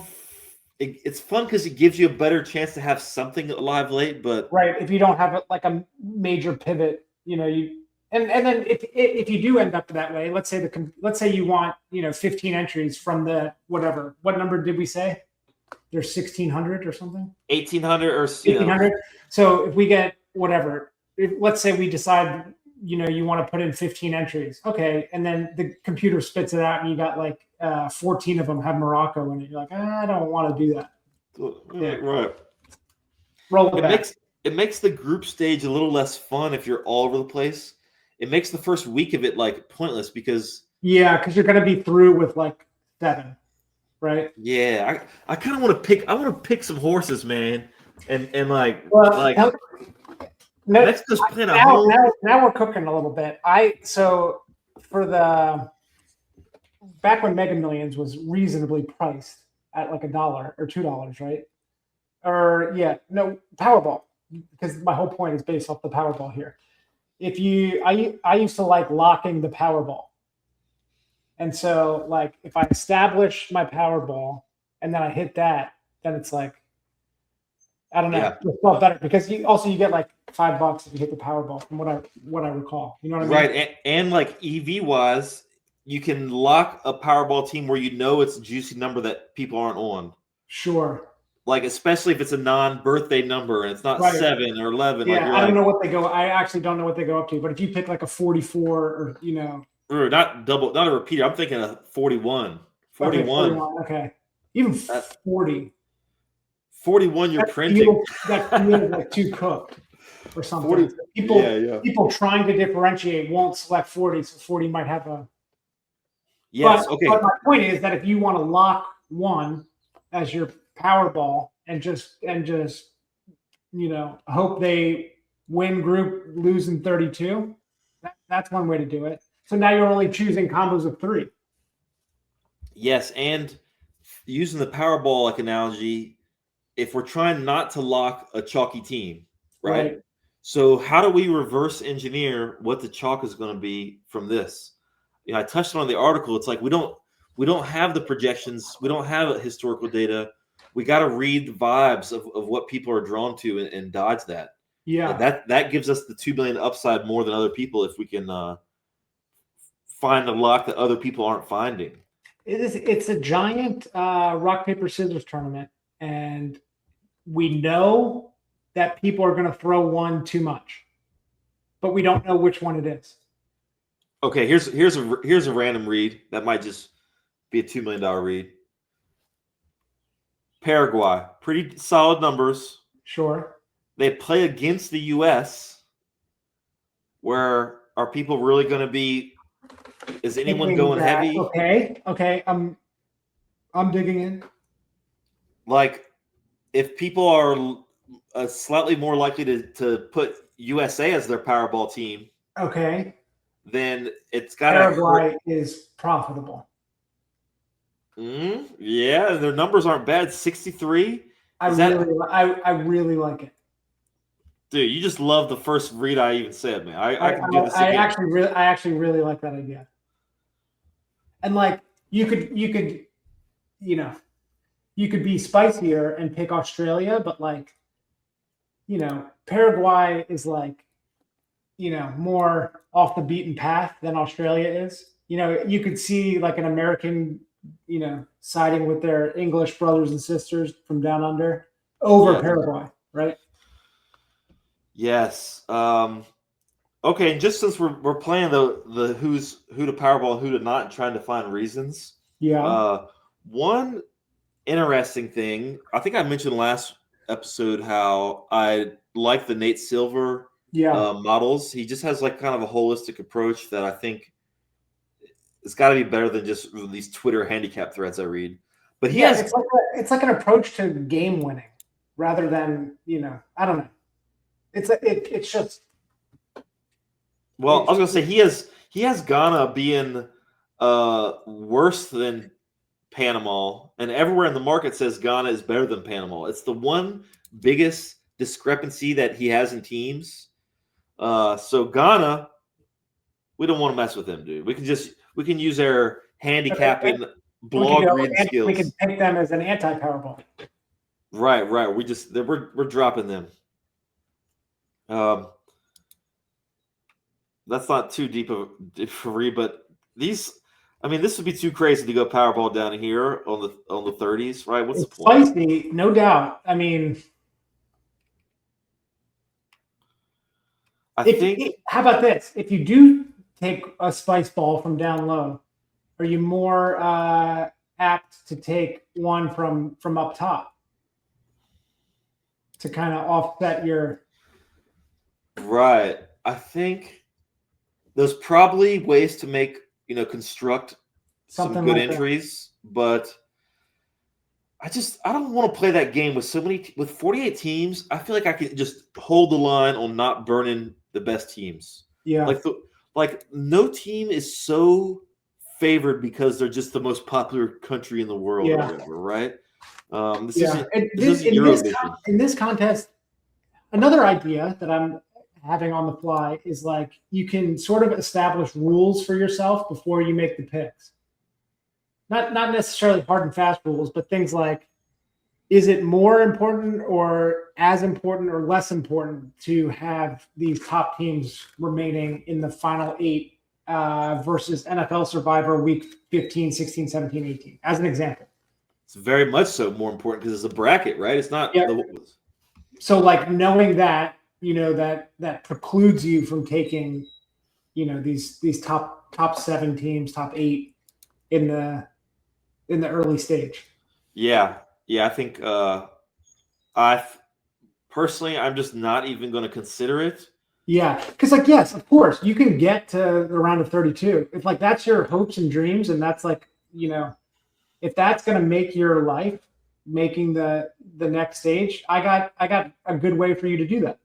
It's fun because it gives you a better chance to have something alive late. But right, if you don't have like a major pivot, and then if you do end up that way, let's say you want 15 entries from the whatever. What number did we say? There's 1,600 or something. 1,800 or 1,800. So if we get whatever. Let's say we decide, you want to put in 15 entries. Okay. And then the computer spits it out and you got like 14 of them have Morocco in it. You're like, I don't want to do that. Yeah. Right. Roll it back. It makes the group stage a little less fun if you're all over the place. It makes the first week of it like pointless because. Yeah. Because you're going to be through with like 7. Right. Yeah. I kind of want to pick some horses, man. And like, no, Mexico's playing at home. Now we're cooking a little bit. So for back when Mega Millions was reasonably priced at like $1 or $2, right? Or Powerball, because my whole point is based off the Powerball here. I used to like locking the Powerball, and so like if I establish my Powerball and then I hit that, then it's like, I don't know. Yeah. It felt better because you get like $5 if you hit the Powerball, from what I recall. You know what I mean? Right, and like EV wise, you can lock a Powerball team where it's a juicy number that people aren't on. Sure. Like especially if it's a non-birthday number and it's not 7 or 11. Yeah, I don't know what they go. I actually don't know what they go up to. But if you pick like a 44 or not a repeater. I'm thinking a 41. 41. Okay, 41. Okay. Even 40. 41, you're printing. That feels like too cooked or something. 40, people trying to differentiate won't select 40, so 40 might have a. Yes. Okay. But my point is that if you want to lock one as your Powerball and just hope they win group, lose in 32. That's one way to do it. So now you're only choosing combos of 3. Yes, and using the Powerball like analogy, if we're trying not to lock a chalky team, right? Right. So how do we reverse engineer what the chalk is going to be from this? I touched on the article. It's like we don't have the projections, we don't have historical data. We got to read the vibes of what people are drawn to and dodge that. Yeah. That gives us the 2 billion upside more than other people if we can find a lock that other people aren't finding. It's a giant rock, paper, scissors tournament, and we know that people are going to throw one too much, but we don't know which one it is. Okay, here's a random read that might just be a $2 million read. Paraguay, pretty solid numbers. Sure. They play against the U.S. Where are people really going to be? Is anyone going heavy? Okay. I'm digging in. Like, if people are slightly more likely to put USA as their Powerball team, okay, then it's got to Paraguay is profitable. Yeah, their numbers aren't bad. 63. I really like it. Dude, you just love the first read I even said, man. I can do this again. I actually really like that idea. And like you could be spicier and pick Australia, but like, Paraguay is like, more off the beaten path than Australia is. You could see like an American, siding with their English brothers and sisters from down under over Paraguay, right? Yes. Okay, and just since we're playing the who to Powerball and who to not, and trying to find reasons. Yeah. One interesting thing, I think I mentioned last episode how I like the Nate Silver models. He just has like kind of a holistic approach that I think it's got to be better than just these Twitter handicap threads I read. But it's like an approach to game winning rather than, I don't know. It's just. Well, I was gonna say he has Ghana being worse than Panama, and everywhere in the market says Ghana is better than Panama. It's the one biggest discrepancy that he has in teams. So Ghana, we don't want to mess with them, dude. We can use our handicapping blog reading skills. We can pick them as an anti-Powerball. Right. We're dropping them. That's not too deep of a read, but this would be too crazy to go Powerball down here on the 30s, right? What's the point? Spicy, no doubt. I mean, how about this? If you do take a spice ball from down low, are you more apt to take one from up top to kind of offset your? Right. I think there's probably ways to make construct some good like entries, but I don't want to play that game with 48 teams. I feel like I can just hold the line on not burning the best teams. Yeah. Like no team is so favored because they're just the most popular country in the world or whatever, right? In this contest, another idea that I'm having on the fly is like you can sort of establish rules for yourself before you make the picks. Not necessarily hard and fast rules, but things like, is it more important or as important or less important to have these top teams remaining in the final 8 versus NFL Survivor week 15, 16, 17, 18, as an example? It's very much so more important because it's a bracket, right? It's not. So like knowing that, that precludes you from taking, these top 7 teams, top 8 in the early stage. Yeah. I think I'm just not even going to consider it. Yeah, because yes, of course, you can get to the round of 32 if like that's your hopes and dreams, and that's like if that's going to make your life making the next stage, I got a good way for you to do that.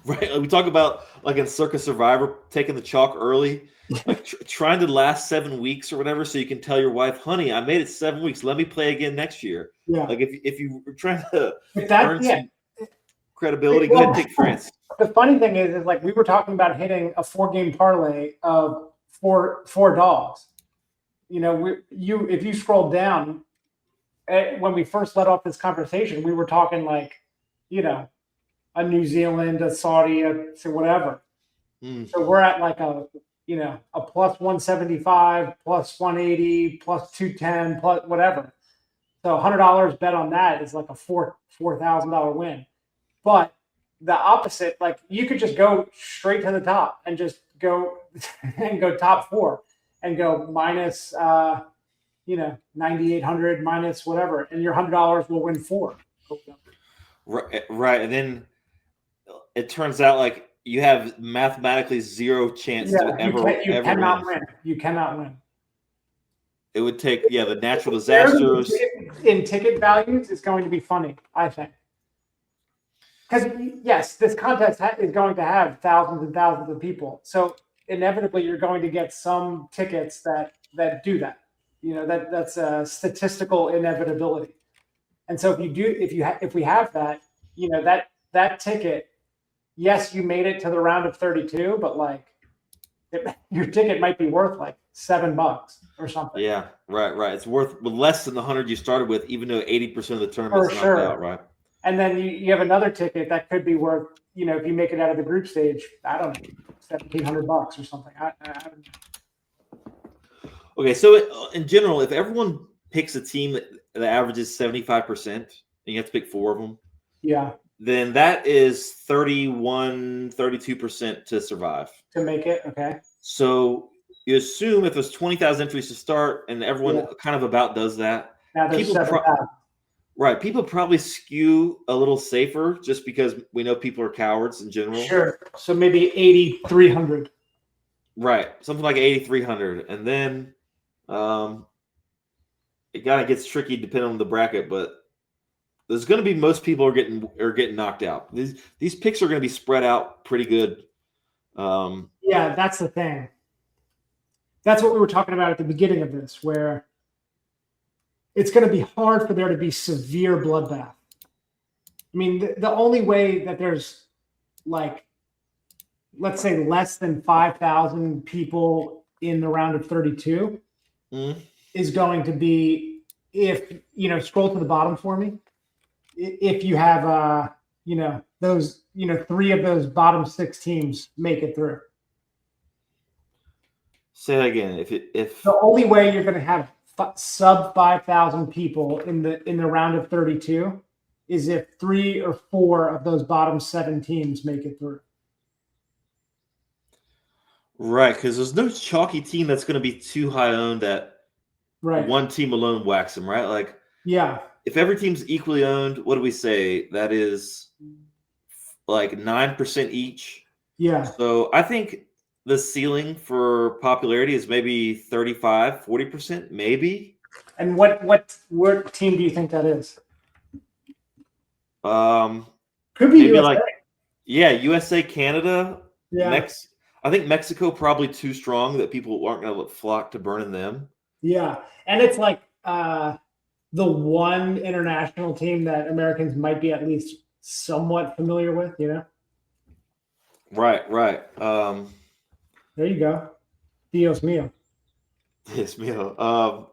Right. Like we talk about like in Circus Survivor taking the chalk early, like trying to last 7 weeks or whatever, so you can tell your wife, "Honey, I made it 7 weeks. Let me play again next year." Yeah. Like if you were trying to If that, earn yeah. some credibility, go ahead and take France. The funny thing is like we were talking about hitting a 4-game parlay of four dogs. You know, if you scroll down when we first let off this conversation, we were talking like, you know, a New Zealand, a Saudi, so whatever. Mm. So we're at like a plus 175, plus 180, plus 210, plus whatever. So $100 bet on that is like a $4,000 win. But the opposite, like you could just go straight to the top and just go and go top 4 and go minus 9,800 minus whatever, and your $100 will win 4. Right, and then it turns out like you have mathematically zero chance to ever cannot win. You cannot win. It would take the natural disasters. In ticket values, it's going to be funny, I think. Because yes, this contest is going to have thousands and thousands of people. So inevitably, you're going to get some tickets that do that. You know, that's a statistical inevitability. And so if we have that, you know, that ticket, yes, you made it to the round of 32, but like your ticket might be worth like $7 or something. Yeah, right. It's worth less than the 100 you started with, even though 80% of the tournament's knocked out, right? And then you have another ticket that could be worth, you know, if you make it out of the group stage, I don't know, $1,700 or something. I don't know. Okay, so in general, if everyone picks a team that averages 75%, and you have to pick 4 of them, yeah, then that is 32% to survive. To make it, okay. So you assume if there's 20,000 entries to start, and everyone kind of about does that. Now there's 7,000. Right. People probably skew a little safer just because we know people are cowards in general. Sure. So maybe 8,300. Right. Something like 8,300. And then it kind of gets tricky depending on the bracket, but there's going to be most people are getting knocked out. These picks are going to be spread out pretty good. Yeah, that's the thing. That's what we were talking about at the beginning of this, where it's going to be hard for there to be severe bloodbath. I mean, the only way that there's like, let's say less than 5,000 people in the round of 32 is going to be if, you know, scroll to the bottom for me. If you have, those, 3 of those bottom 6 teams make it through. Say that again. If the only way you're going to have sub 5,000 people in the round of 32 is if 3 or 4 of those bottom 7 teams make it through. Right, because there's no chalky team that's going to be too high owned that one team alone whacks them, right? Like, yeah, if every team's equally owned, what do we say? That is like 9% each. Yeah. So I think the ceiling for popularity is maybe 35-40%, maybe. And what team do you think that is? Could be USA. Like, USA, Canada, yeah. I think Mexico probably too strong that people aren't going to flock to burning them. Yeah, and it's like the one international team that Americans might be at least somewhat familiar with, you know? Right. There you go. Dios mío. Dios mío.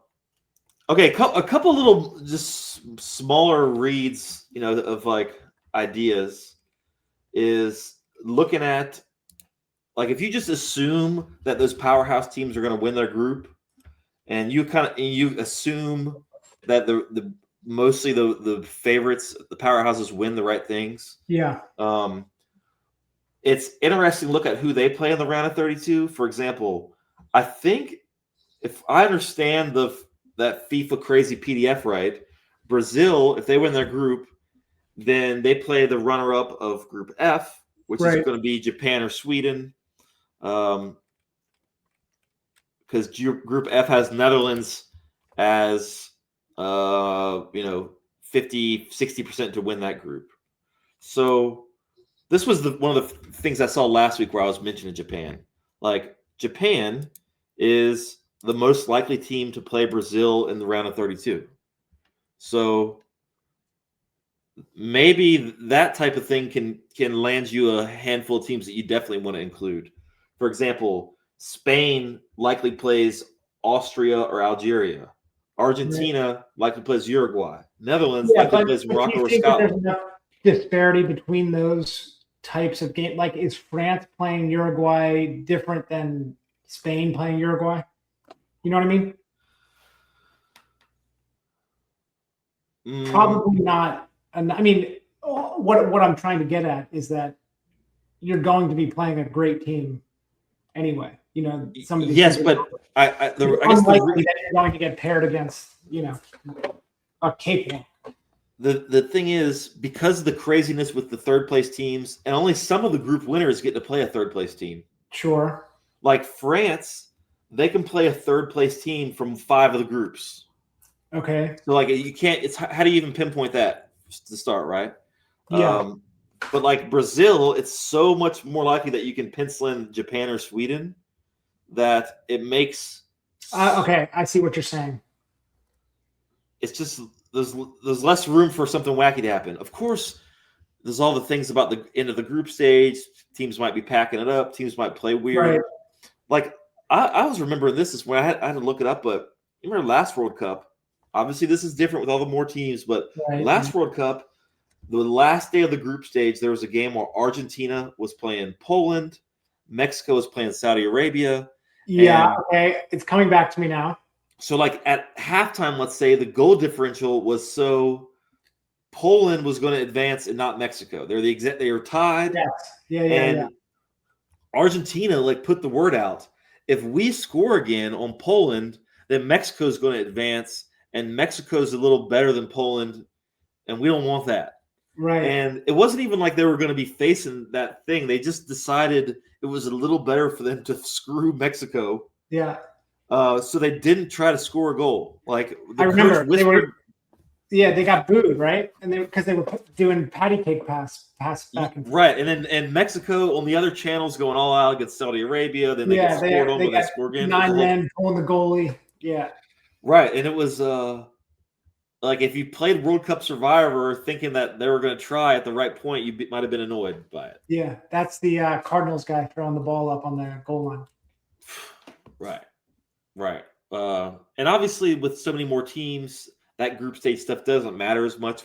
Okay, a couple little just smaller reads, of like ideas is looking at, like, if you just assume that those powerhouse teams are going to win their group, and you assume that the mostly the favorites, the powerhouses, win the right things. Yeah. It's interesting to look at who they play in the round of 32. For example, I think if I understand that FIFA crazy PDF right, Brazil, if they win their group, then they play the runner-up of Group F, which is going to be Japan or Sweden. Because Group F has Netherlands as 50-60% to win that group. So This was one of the things I saw last week where I was mentioning Japan. Like, Japan is the most likely team to play Brazil in the round of 32. So maybe that type of thing can land you a handful of teams that you definitely want to include. For example, Spain likely plays Austria or Algeria. Argentina likely plays Uruguay. Netherlands likely plays but do Morocco you or think that there's Scotland. enough disparity between those types of game? Like, is France playing Uruguay different than Spain playing Uruguay? You know what I mean? Probably not. And I mean, what I'm trying to get at is that you're going to be playing a great team anyway. You know, some of these Yes, teams but I it's guess unlikely that you're going to get paired against, a cakewalk. the thing is, because of the craziness with the third place teams, and only some of the group winners get to play a third place team. Sure. Like France, they can play a third place team from 5 of the groups. Okay. So like you can't. It's how do you even pinpoint that to start, right? Yeah. But like Brazil, it's so much more likely that you can pencil in Japan or Sweden that it makes. Okay, I see what you're saying. It's just there's less room for something wacky to happen. Of course, there's all the things about the end of the group stage. Teams might be packing it up. Teams might play weird. Right. Like I was remembering this is when I had to look it up, but you remember last World Cup? Obviously, this is different with all the more teams, but last World Cup, the last day of the group stage, there was a game where Argentina was playing Poland, Mexico was playing Saudi Arabia. Yeah, okay. It's coming back to me now. So, like at halftime, let's say the goal differential was so Poland was going to advance and not Mexico. They were tied. Yes. Yeah. And Argentina like put the word out. If we score again on Poland, then Mexico's going to advance, and Mexico's a little better than Poland, and we don't want that. Right. And it wasn't even like they were going to be facing that thing. They just decided it was a little better for them to screw Mexico. Yeah. So they didn't try to score a goal. Like I remember they got booed, right? And because they were doing patty cake pass back and forth. Right. And Mexico on the other channels going all out against Saudi Arabia. Then they get scored on, but they score again. 9 men pulling the goalie. Yeah. Right. And it was like if you played World Cup Survivor thinking that they were going to try at the right point, you might have been annoyed by it. Yeah. That's the Cardinals guy throwing the ball up on the goal line. Right. And obviously with so many more teams, that group stage stuff doesn't matter as much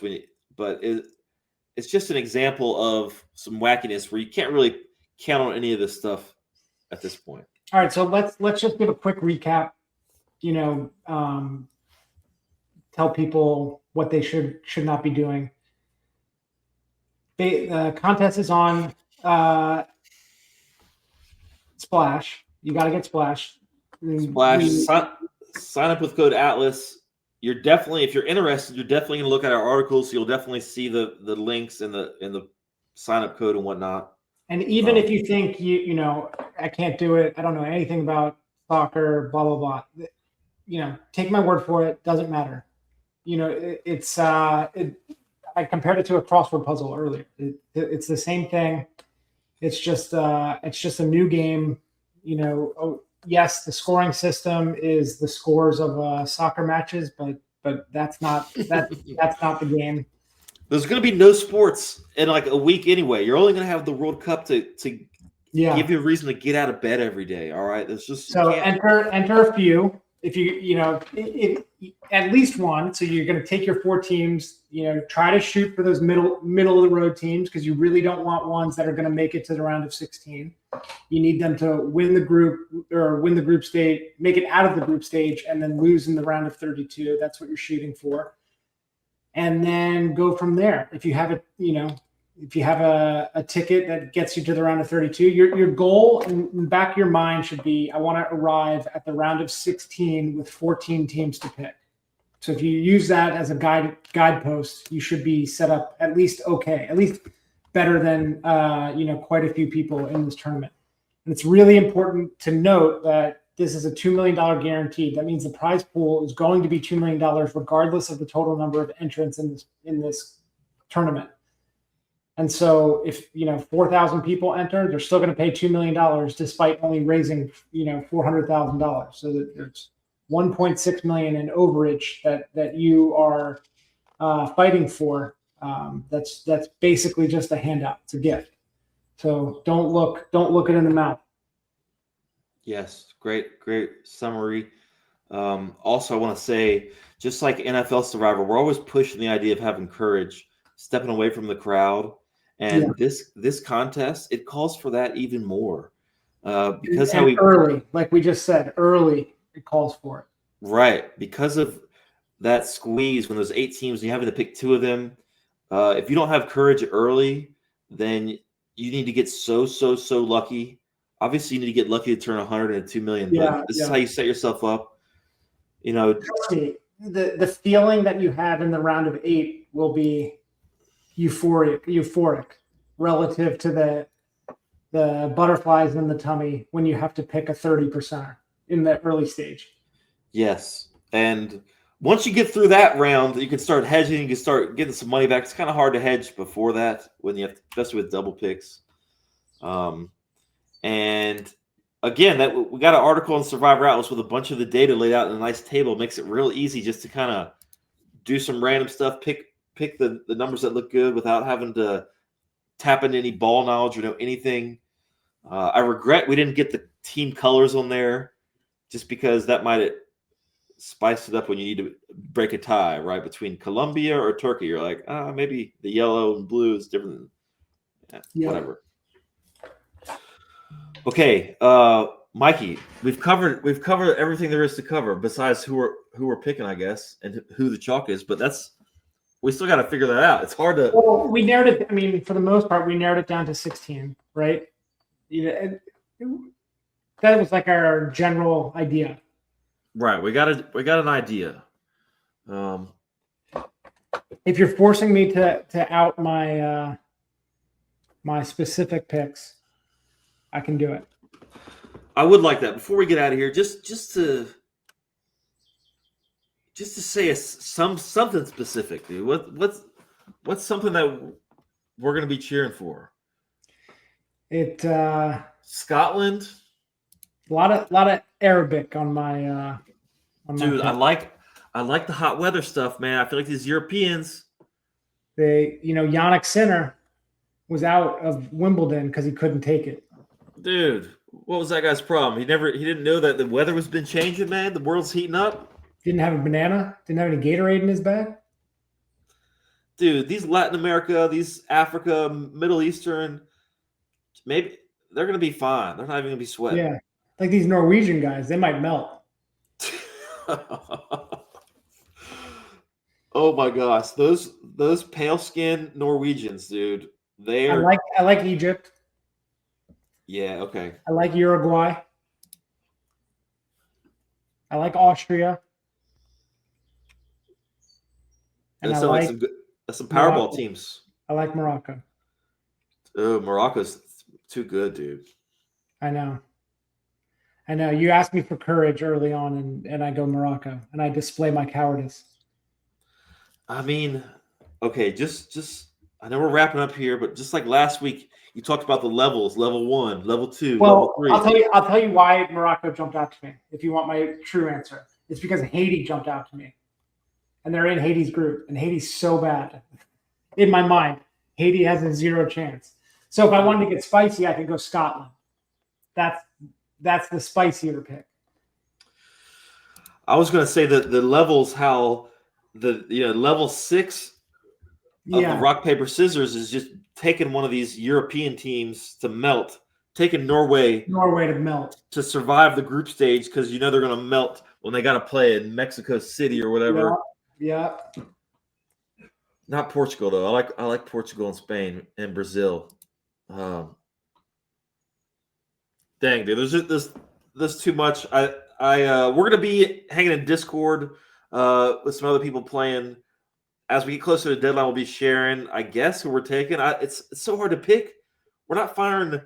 but it's just an example of some wackiness where you can't really count on any of this stuff at this point. All right, so let's just give a quick recap. Tell people what they should not be doing. The contest is on Splash. You got to get Splash. Sign up with code Atlas. You're definitely, if you're interested, you're definitely going to look at our articles. So you'll definitely see the links and the sign up code and whatnot. And even if you think I can't do it, I don't know anything about soccer, blah blah blah. Take my word for it. Doesn't matter. I compared it to a crossword puzzle earlier. It's the same thing. It's just a new game. Yes, the scoring system is the scores of soccer matches, but that's not that's not the game. There's going to be no sports in like a week anyway. You're only going to have the World Cup to give you a reason to get out of bed every day. All right, there's just enter a few. If if at least one. So you're going to take your 4 teams. Try to shoot for those middle of the road teams because you really don't want ones that are going to make it to the round of 16. You need them to win the group stage, make it out of the group stage, and then lose in the round of 32. That's what you're shooting for, and then go from there. If you have a ticket that gets you to the round of 32, your goal in the back of your mind should be, I want to arrive at the round of 16 with 14 teams to pick. So if you use that as a guidepost, you should be set up at least okay, at least better than quite a few people in this tournament. And it's really important to note that this is a $2 million guarantee. That means the prize pool is going to be $2 million regardless of the total number of entrants in this tournament. And so if 4,000 people enter, they're still going to pay $2 million despite only raising $400,000. So that there's 1.6 million in overage that you are fighting for. That's basically just a handout. It's a gift. So don't look it in the mouth. Yes, great summary. Also, I want to say, just like NFL Survivor, we're always pushing the idea of having courage, stepping away from the crowd, and this contest, it calls for that even more. Because and early, like we just said, early it calls for it. Right, because of that squeeze when there's 8 teams and you're having to pick 2 of them. If you don't have courage early, then you need to get so lucky. Obviously, you need to get lucky to turn 100 into 2 million. But this is how you set yourself up. The feeling that you had in the round of 8 will be euphoric relative to the butterflies in the tummy when you have to pick a 30% in the early stage. Yes, and once you get through that round, you can start hedging. You can start getting some money back. It's kind of hard to hedge before that when you have, especially with double picks. And again, that we got an article on Survivor Atlas with a bunch of the data laid out in a nice table. It makes it real easy just to kind of do some random stuff, pick the numbers that look good without having to tap into any ball knowledge or know anything. I regret we didn't get the team colors on there, just because that might have spiced it up when you need to break a tie, right, between Colombia or Turkey. You're like, maybe the yellow and blue is different. Whatever. Okay, Mikey, we've covered everything there is to cover besides who we're picking, I guess, and who the chalk is. But we still got to figure that out. It's hard to. Well, we narrowed it. I mean, for the most part, we narrowed it down to 16, right? That was like our general idea. Right, we got an idea. If you're forcing me to out my my specific picks, I can do it. I would like that. Before we get out of here, just to say something specific, dude. What's something that we're going to be cheering for? Scotland. A lot of Arabic on my. Dude, I like the hot weather stuff, man. I feel like these Europeans. Yannick Sinner was out of Wimbledon because he couldn't take it. Dude, what was that guy's problem? He didn't know that the weather has been changing, man. The world's heating up. Didn't have a banana. Didn't have any Gatorade in his bag. Dude, these Latin America, these Africa, Middle Eastern, maybe they're gonna be fine. They're not even gonna be sweating. Yeah, like these Norwegian guys, they might melt. Oh my gosh, those pale skinned Norwegians, dude. I like Egypt. Yeah, okay. I like Uruguay. I like Austria. And that's some Powerball teams. I like Morocco. Oh, Morocco's too good, dude. I know. You asked me for courage early on, and I go Morocco, and I display my cowardice. I mean, okay, just I know we're wrapping up here, but just like last week, you talked about the levels: level 1, level 2, level 3. I'll tell you why Morocco jumped out to me. If you want my true answer, it's because Haiti jumped out to me, and they're in Haiti's group, and Haiti's so bad. In my mind, Haiti has a 0 chance. So if I wanted to get spicy, I could go Scotland. That's the spicier pick. I was going to say that the levels, how level 6 of the rock paper scissors is just taking one of these European teams to melt, taking Norway to melt to survive the group stage, because they're going to melt when they got to play in Mexico City or whatever. Yeah. Not Portugal though. I like Portugal and Spain and Brazil. Dang, dude, there's too much. We're gonna be hanging in Discord with some other people playing. As we get closer to the deadline, we'll be sharing, I guess, who we're taking. It's so hard to pick. We're not firing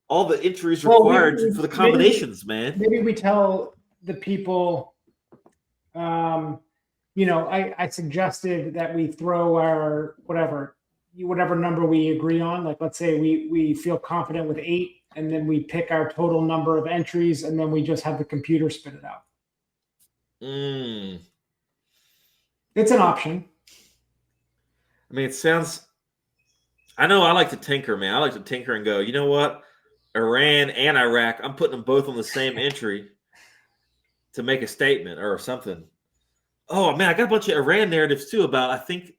all the entries required for the combinations, man. Maybe we tell the people. I suggested that we throw our whatever number we agree on. Like, let's say we feel confident with 8, and then we pick our total number of entries, and then we just have the computer spit it out. It's an option. I mean, it sounds. I know I like to tinker, man. I like to tinker and go, you know what? Iran and Iraq, I'm putting them both on the same entry to make a statement or something. Oh, man, I got a bunch of Iran narratives too about, I think,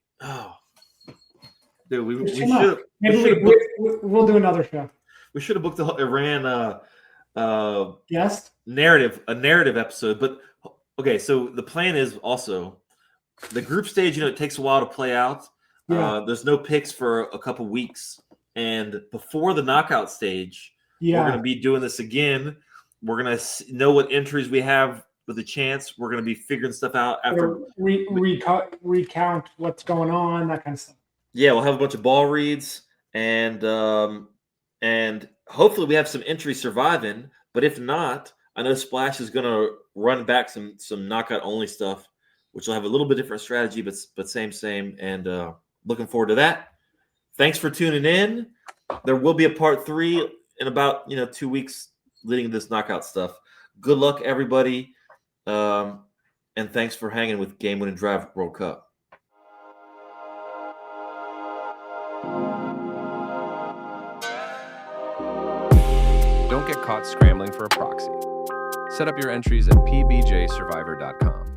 dude, we should. Maybe we'll do another show. We should have booked the Iran guest a narrative episode. But okay, so the plan is also the group stage. It takes a while to play out. Yeah. There's no picks for a couple weeks, and before the knockout stage, we're going to be doing this again. We're going to know what entries we have with a chance. We're going to be figuring stuff out after recount what's going on, that kind of stuff. Yeah, we'll have a bunch of ball reads, and hopefully we have some entries surviving. But if not, I know Splash is going to run back some knockout only stuff, which will have a little bit different strategy, but same. And looking forward to that. Thanks for tuning in. There will be a part 3 in about 2 weeks leading to this knockout stuff. Good luck, everybody, and thanks for hanging with Game Winning Drive World Cup. Don't get caught scrambling for a proxy. Set up your entries at pbjsurvivor.com.